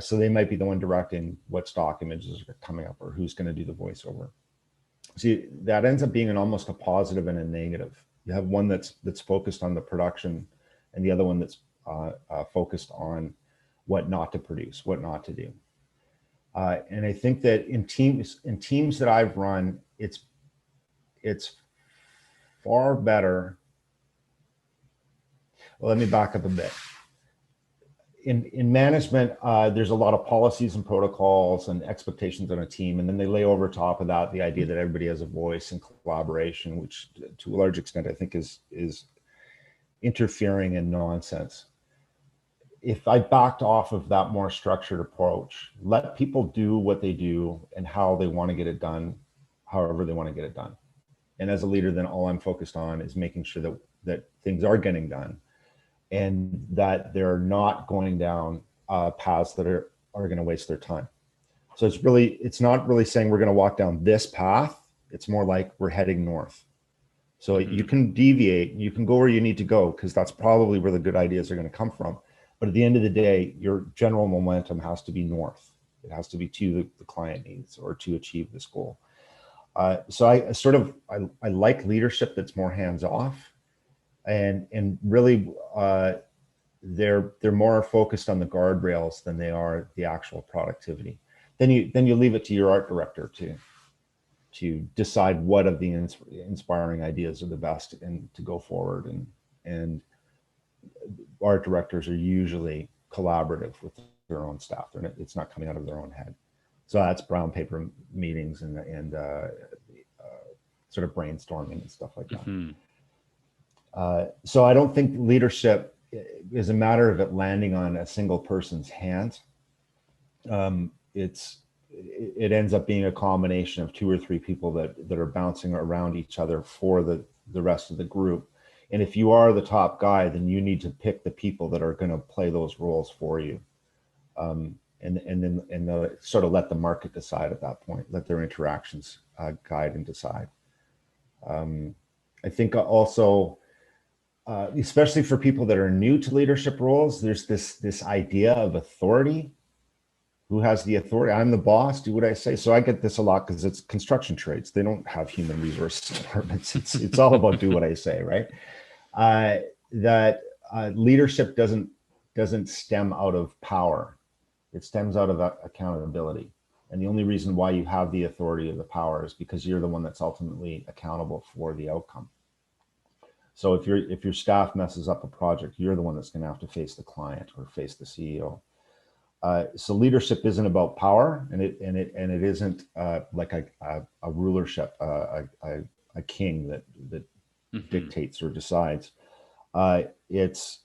So they might be the one directing what stock images are coming up or who's going to do the voiceover. See, that ends up being almost a positive and a negative. You have one that's focused on the production, and the other one that's focused on what not to produce, what not to do. And I think that in teams that I've run, it's far better. Well, let me back up a bit. In management, there's a lot of policies and protocols and expectations on a team, and then they lay over top of that the idea that everybody has a voice and collaboration, which to a large extent I think is interfering and nonsense. If I backed off of that more structured approach, let people do what they do and how they want to get it done, however they want to get it done. And as a leader, then all I'm focused on is making sure that things are getting done, and that they're not going down paths that are going to waste their time. So it's not really saying we're going to walk down this path. It's more like we're heading north. So you can deviate, you can go where you need to go, because that's probably where the good ideas are going to come from. But at the end of the day, your general momentum has to be north. It has to be to the client needs or to achieve this goal. So I like leadership that's more hands off. And really, they're more focused on the guardrails than they are the actual productivity. Then you leave it to your art director to decide what of the inspiring ideas are the best and to go forward. And art directors are usually collaborative with their own staff. It's not coming out of their own head. So that's brown paper meetings and sort of brainstorming and stuff like that. Mm-hmm. So I don't think leadership is a matter of it landing on a single person's hands. It ends up being a combination of 2 or 3 people that are bouncing around each other for the rest of the group. And if you are the top guy, then you need to pick the people that are going to play those roles for you. And then sort of let the market decide at that point, let their interactions guide and decide. I think also, especially for people that are new to leadership roles, there's this idea of authority. Who has the authority? I'm the boss, do what I say. So I get this a lot because it's construction trades. They don't have human resources departments. It's all about do what I say, right? Leadership doesn't stem out of power. It stems out of accountability. And the only reason why you have the authority or the power is because you're the one that's ultimately accountable for the outcome. So if your staff messes up a project, you're the one that's going to have to face the client or face the CEO. So leadership isn't about power, and it isn't like a rulership, a king that mm-hmm. dictates or decides. It's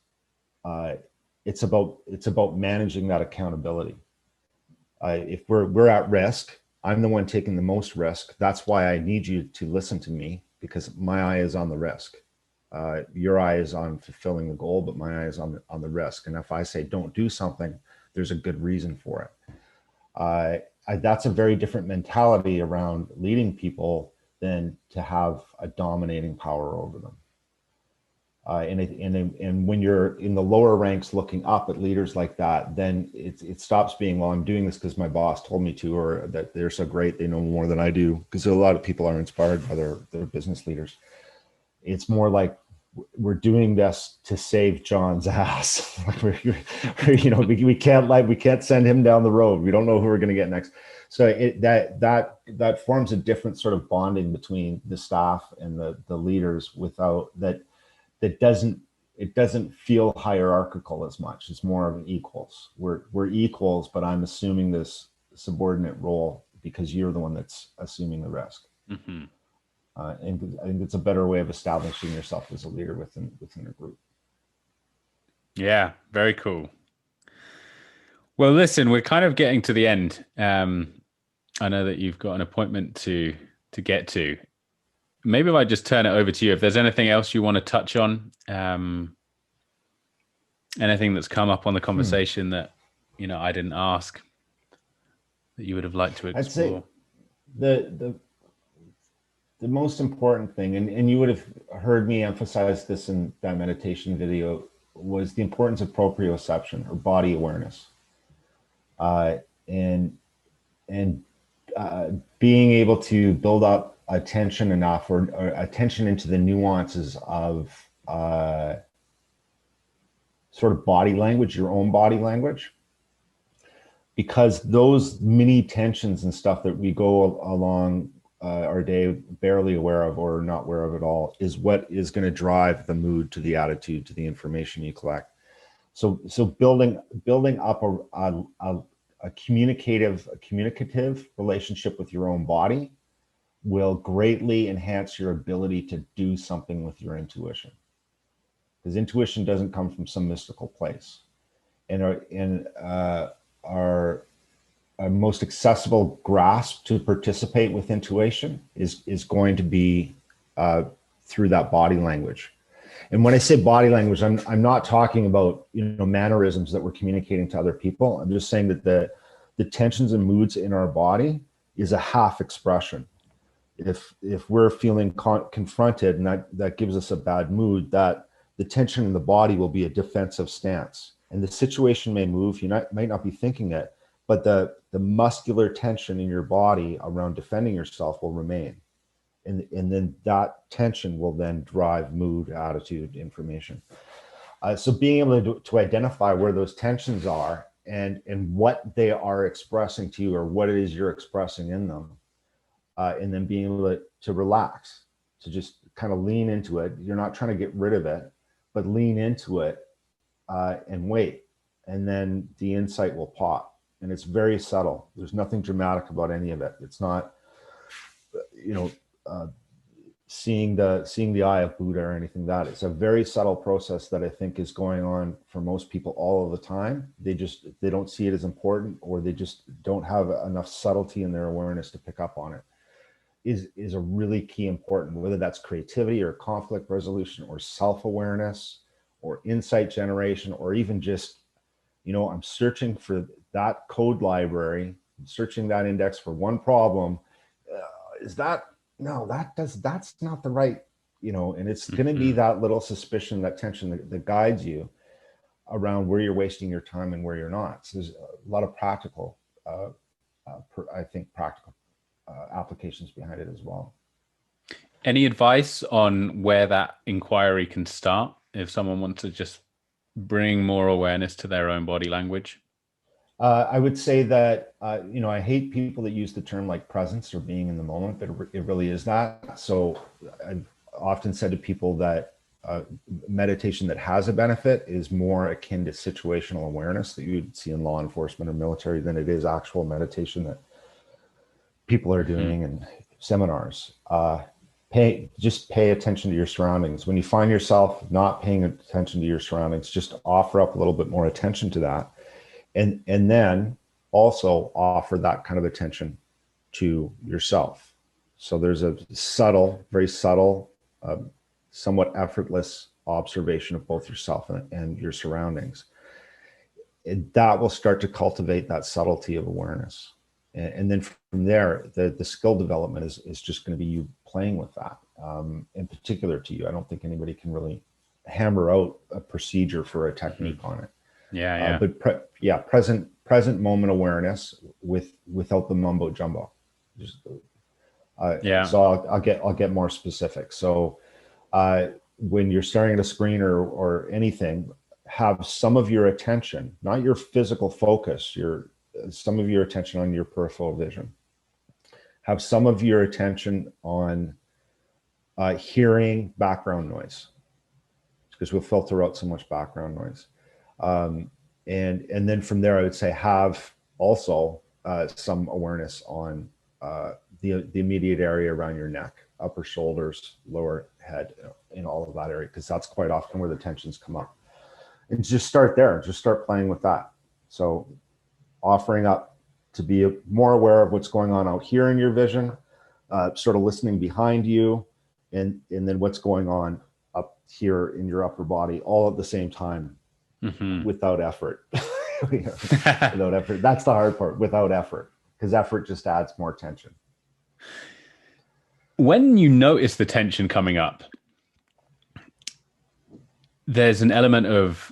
about managing that accountability. If we're at risk, I'm the one taking the most risk. That's why I need you to listen to me, because my eye is on the risk. Your eye is on fulfilling the goal, but my eye is on the risk. And if I say don't do something, there's a good reason for it. That's a very different mentality around leading people than to have a dominating power over them. And when you're in the lower ranks looking up at leaders like that, then it stops being, well, I'm doing this because my boss told me to, or that they're so great, they know more than I do, because a lot of people are inspired by their business leaders. It's more like, we're doing this to save John's ass. we can't send him down the road. We don't know who we're going to get next. So that forms a different sort of bonding between the staff and the leaders without that. It doesn't feel hierarchical as much. It's more of equals. We're equals, but I'm assuming this subordinate role because you're the one that's assuming the risk. Mm-hmm. And I think it's a better way of establishing yourself as a leader within a group. Yeah, very cool. Well, listen, we're kind of getting to the end. I know that you've got an appointment to get to. Maybe if I just turn it over to you, if there's anything else you want to touch on, anything that's come up on the conversation that, you know, I didn't ask that you would have liked to explore. I'd say the most important thing, and you would have heard me emphasize this in that meditation video, was the importance of proprioception or body awareness, and being able to build up attention enough, or attention into the nuances of sort of body language, your own body language, because those mini tensions and stuff that we go along our day barely aware of or not aware of at all is what is going to drive the mood to the attitude to the information you collect. So building up a communicative relationship with your own body will greatly enhance your ability to do something with your intuition, because intuition doesn't come from some mystical place. And our most accessible grasp to participate with intuition is going to be through that body language. And when I say body language, I'm not talking about, you know, mannerisms that we're communicating to other people. I'm just saying that the tensions and moods in our body is a half expression. If we're feeling confronted and that gives us a bad mood, that the tension in the body will be a defensive stance, and the situation may move. You might not be thinking it, but the muscular tension in your body around defending yourself will remain. And then that tension will then drive mood, attitude, information. So being able to identify where those tensions are and what they are expressing to you, or what it is you're expressing in them, and then being able to relax, to just kind of lean into it. You're not trying to get rid of it, but lean into it and wait. And then the insight will pop. And it's very subtle. There's nothing dramatic about any of it. It's not, you know, seeing the eye of Buddha or anything. That it's a very subtle process that I think is going on for most people all of the time. They don't see it as important, or they just don't have enough subtlety in their awareness to pick up on it. Is a really key important, whether that's creativity or conflict resolution or self-awareness or insight generation, or even just, you know, I'm searching for that code library, I'm searching that index for one problem. That's not the right, you know, and it's going to be that little suspicion, that tension that guides you around where you're wasting your time and where you're not. So there's a lot of practical, practical applications behind it as well. Any advice on where that inquiry can start if someone wants to just bring more awareness to their own body language? I would say that, you know, I hate people that use the term like presence or being in the moment, but it really is that. So I've often said to people that meditation that has a benefit is more akin to situational awareness that you would see in law enforcement or military than it is actual meditation that people are doing in seminars. Just pay attention to your surroundings. When you find yourself not paying attention to your surroundings, just offer up a little bit more attention to that. And then also offer that kind of attention to yourself. So there's a subtle, very subtle, somewhat effortless observation of both yourself and your surroundings. And that will start to cultivate that subtlety of awareness. And then from there, the skill development is just going to be you playing with that, in particular to you. I don't think anybody can really hammer out a procedure for a technique on it. Yeah. But present moment awareness without the mumbo jumbo. Just, So I'll get more specific. So when you're staring at a screen or anything, have some of your attention, not your physical focus, some of your attention on your peripheral vision. Have some of your attention on hearing background noise, because we'll filter out so much background noise. And then from there, I would say have also some awareness on the immediate area around your neck, upper shoulders, lower head, in all of that area, because that's quite often where the tensions come up. And just start there, just start playing with that. So offering up to be more aware of what's going on out here in your vision, sort of listening behind you, and then what's going on up here in your upper body, all at the same time, without effort. Without effort. That's the hard part, without effort, because effort just adds more tension. When you notice the tension coming up, there's an element of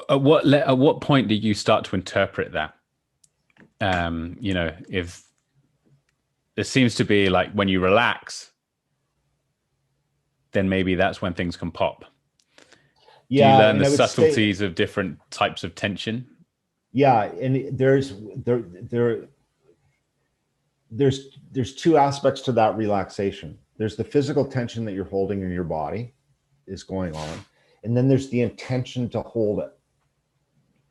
at what point do you start to interpret that? If there seems to be like when you relax, then maybe that's when things can pop. Yeah, do you learn the subtleties of different types of tension? Yeah, and there's two aspects to that relaxation. There's the physical tension that you're holding in your body is going on, and then there's the intention to hold it.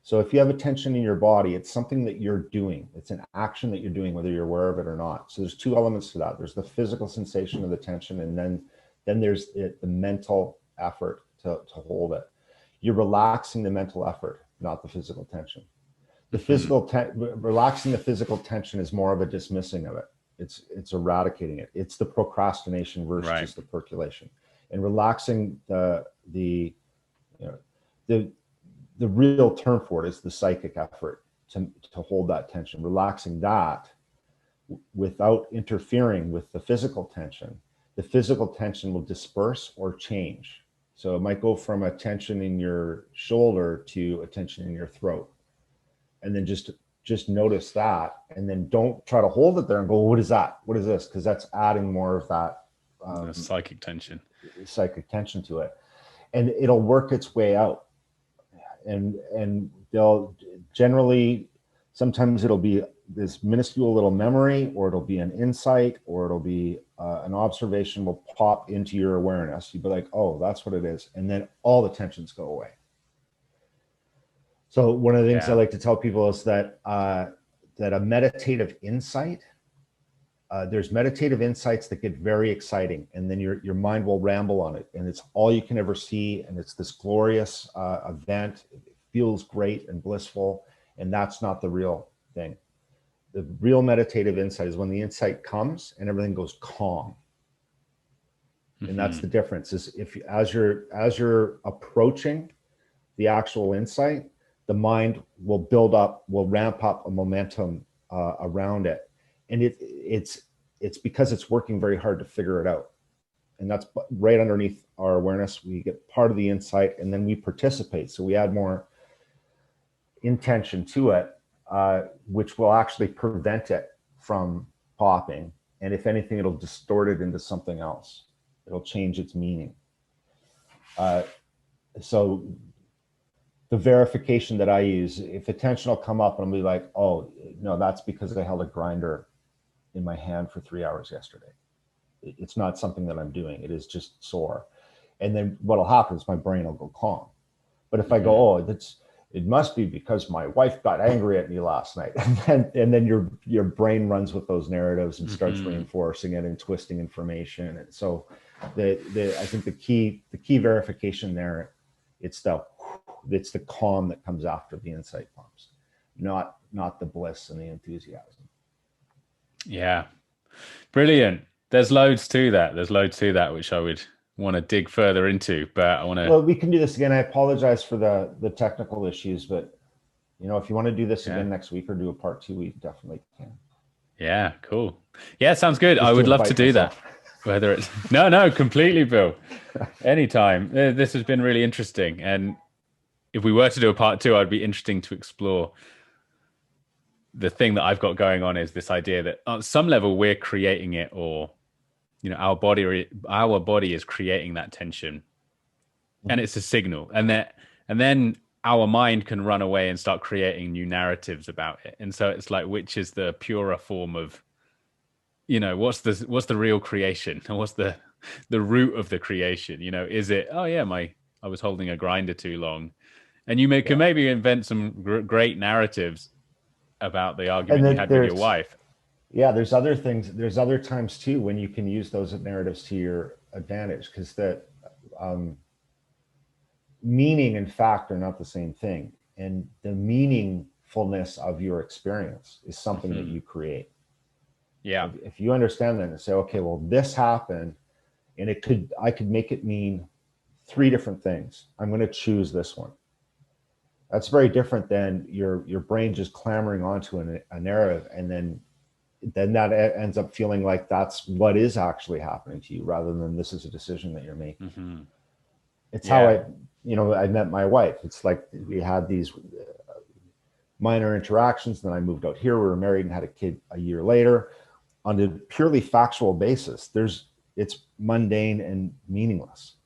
So if you have a tension in your body, it's something that you're doing. It's an action that you're doing, whether you're aware of it or not. So there's two elements to that. There's the physical sensation of the tension, and then there's the mental effort to hold it. You're relaxing the mental effort, not the physical tension. The physical relaxing the physical tension is more of a dismissing of it. It's eradicating it. It's the procrastination versus just the percolation. And relaxing the real term for it is the psychic effort to hold that tension. Relaxing that without interfering with the physical tension. The physical tension will disperse or change. So it might go from a tension in your shoulder to a tension in your throat. And then just notice that, and then don't try to hold it there and go, what is that? What is this? Because that's adding more of that psychic tension to it, and it'll work its way out. And they'll generally, sometimes it'll be this minuscule little memory, or it'll be an insight, or it'll be an observation will pop into your awareness. You'd be like, oh, that's what it is. And then all the tensions go away. So one of the things I like to tell people is that that a meditative insight, there's meditative insights that get very exciting, and then your mind will ramble on it, and it's all you can ever see, and it's this glorious event. It feels great and blissful, and that's not the real thing. The real meditative insight is when the insight comes and everything goes calm. And that's the difference. Is if as you're approaching the actual insight, the mind will ramp up a momentum around it, and it's because it's working very hard to figure it out. And that's right underneath our awareness. We get part of the insight, and then we participate. So we add more intention to it, which will actually prevent it from popping. And if anything, it'll distort it into something else. It'll change its meaning. So the verification that I use, if a tension will come up and I'll be like, oh, no, that's because I held a grinder in my hand for 3 hours yesterday. It's not something that I'm doing. It is just sore. And then what'll happen is my brain will go calm. But if I go, oh, it must be because my wife got angry at me last night. And then your brain runs with those narratives and starts reinforcing it and twisting information. And so I think the key verification there, it's the calm that comes after the insight comes, not the bliss and the enthusiasm. Yeah. Brilliant. There's loads to that, which I would want to dig further into, but I want to. Well, we can do this again. I apologize for the technical issues, but if you want to do this again next week or do a part 2, we definitely can. Yeah, cool. Yeah, sounds good. I would love to do that. Whether it's no, completely, Bill. Anytime. This has been really interesting, and if we were to do a part 2, I'd be interesting to explore. The thing that I've got going on is this idea that on some level we're creating it, or our body is creating that tension, and it's a signal, and then our mind can run away and start creating new narratives about it. And so it's like, which is the purer form of, what's the real creation, and what's the root of the creation? Is it, oh yeah, I was holding a grinder too long, and you can maybe invent some great narratives about the argument you had with your wife. Yeah, there's other things. There's other times too when you can use those narratives to your advantage, because that meaning and fact are not the same thing. And the meaning meaningfulness of your experience is something that Mhm. you create. Yeah. If you understand that and say, okay, well, this happened, and I could make it mean 3 different things. I'm going to choose this one. That's very different than your brain just clamoring onto a narrative, and then that ends up feeling like that's what is actually happening to you, rather than this is a decision that you're making. Hmm. It's how Yeah. I met my wife. It's like we had these minor interactions. Then I moved out here. We were married and had a kid a year later. On a purely factual basis, it's mundane and meaningless.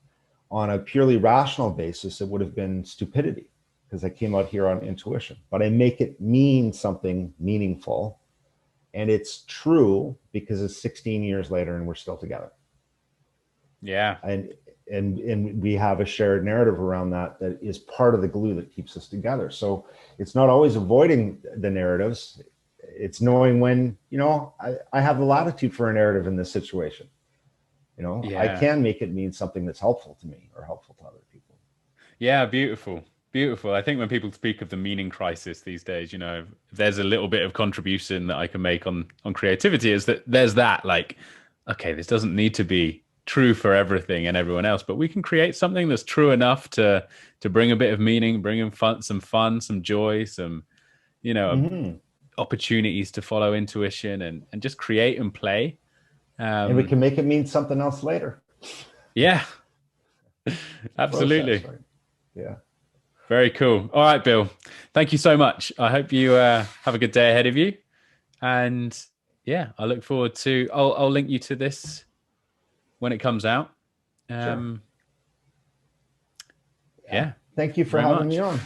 On a purely rational basis, it would have been stupidity, because I came out here on intuition. But I make it mean something meaningful, and it's true because it's 16 years later and we're still together. Yeah. And we have a shared narrative around that is part of the glue that keeps us together. So it's not always avoiding the narratives. It's knowing when, I have the latitude for a narrative in this situation. I Yeah. can make it mean something that's helpful to me or helpful to other people. Yeah. Beautiful. Beautiful. I think when people speak of the meaning crisis these days, if there's a little bit of contribution that I can make on creativity, is that there's that, like, okay, this doesn't need to be true for everything and everyone else, but we can create something that's true enough to bring a bit of meaning, bring in fun, some joy, some, Mm-hmm. opportunities to follow intuition and just create and play. And we can make it mean something else later. Yeah, Process, absolutely. right? Yeah. Very cool. All right, Bill. Thank you so much. I hope you have a good day ahead of you. And yeah, I look forward to. I'll link you to this when it comes out. Sure. Yeah. Thank you for Very having me much. on.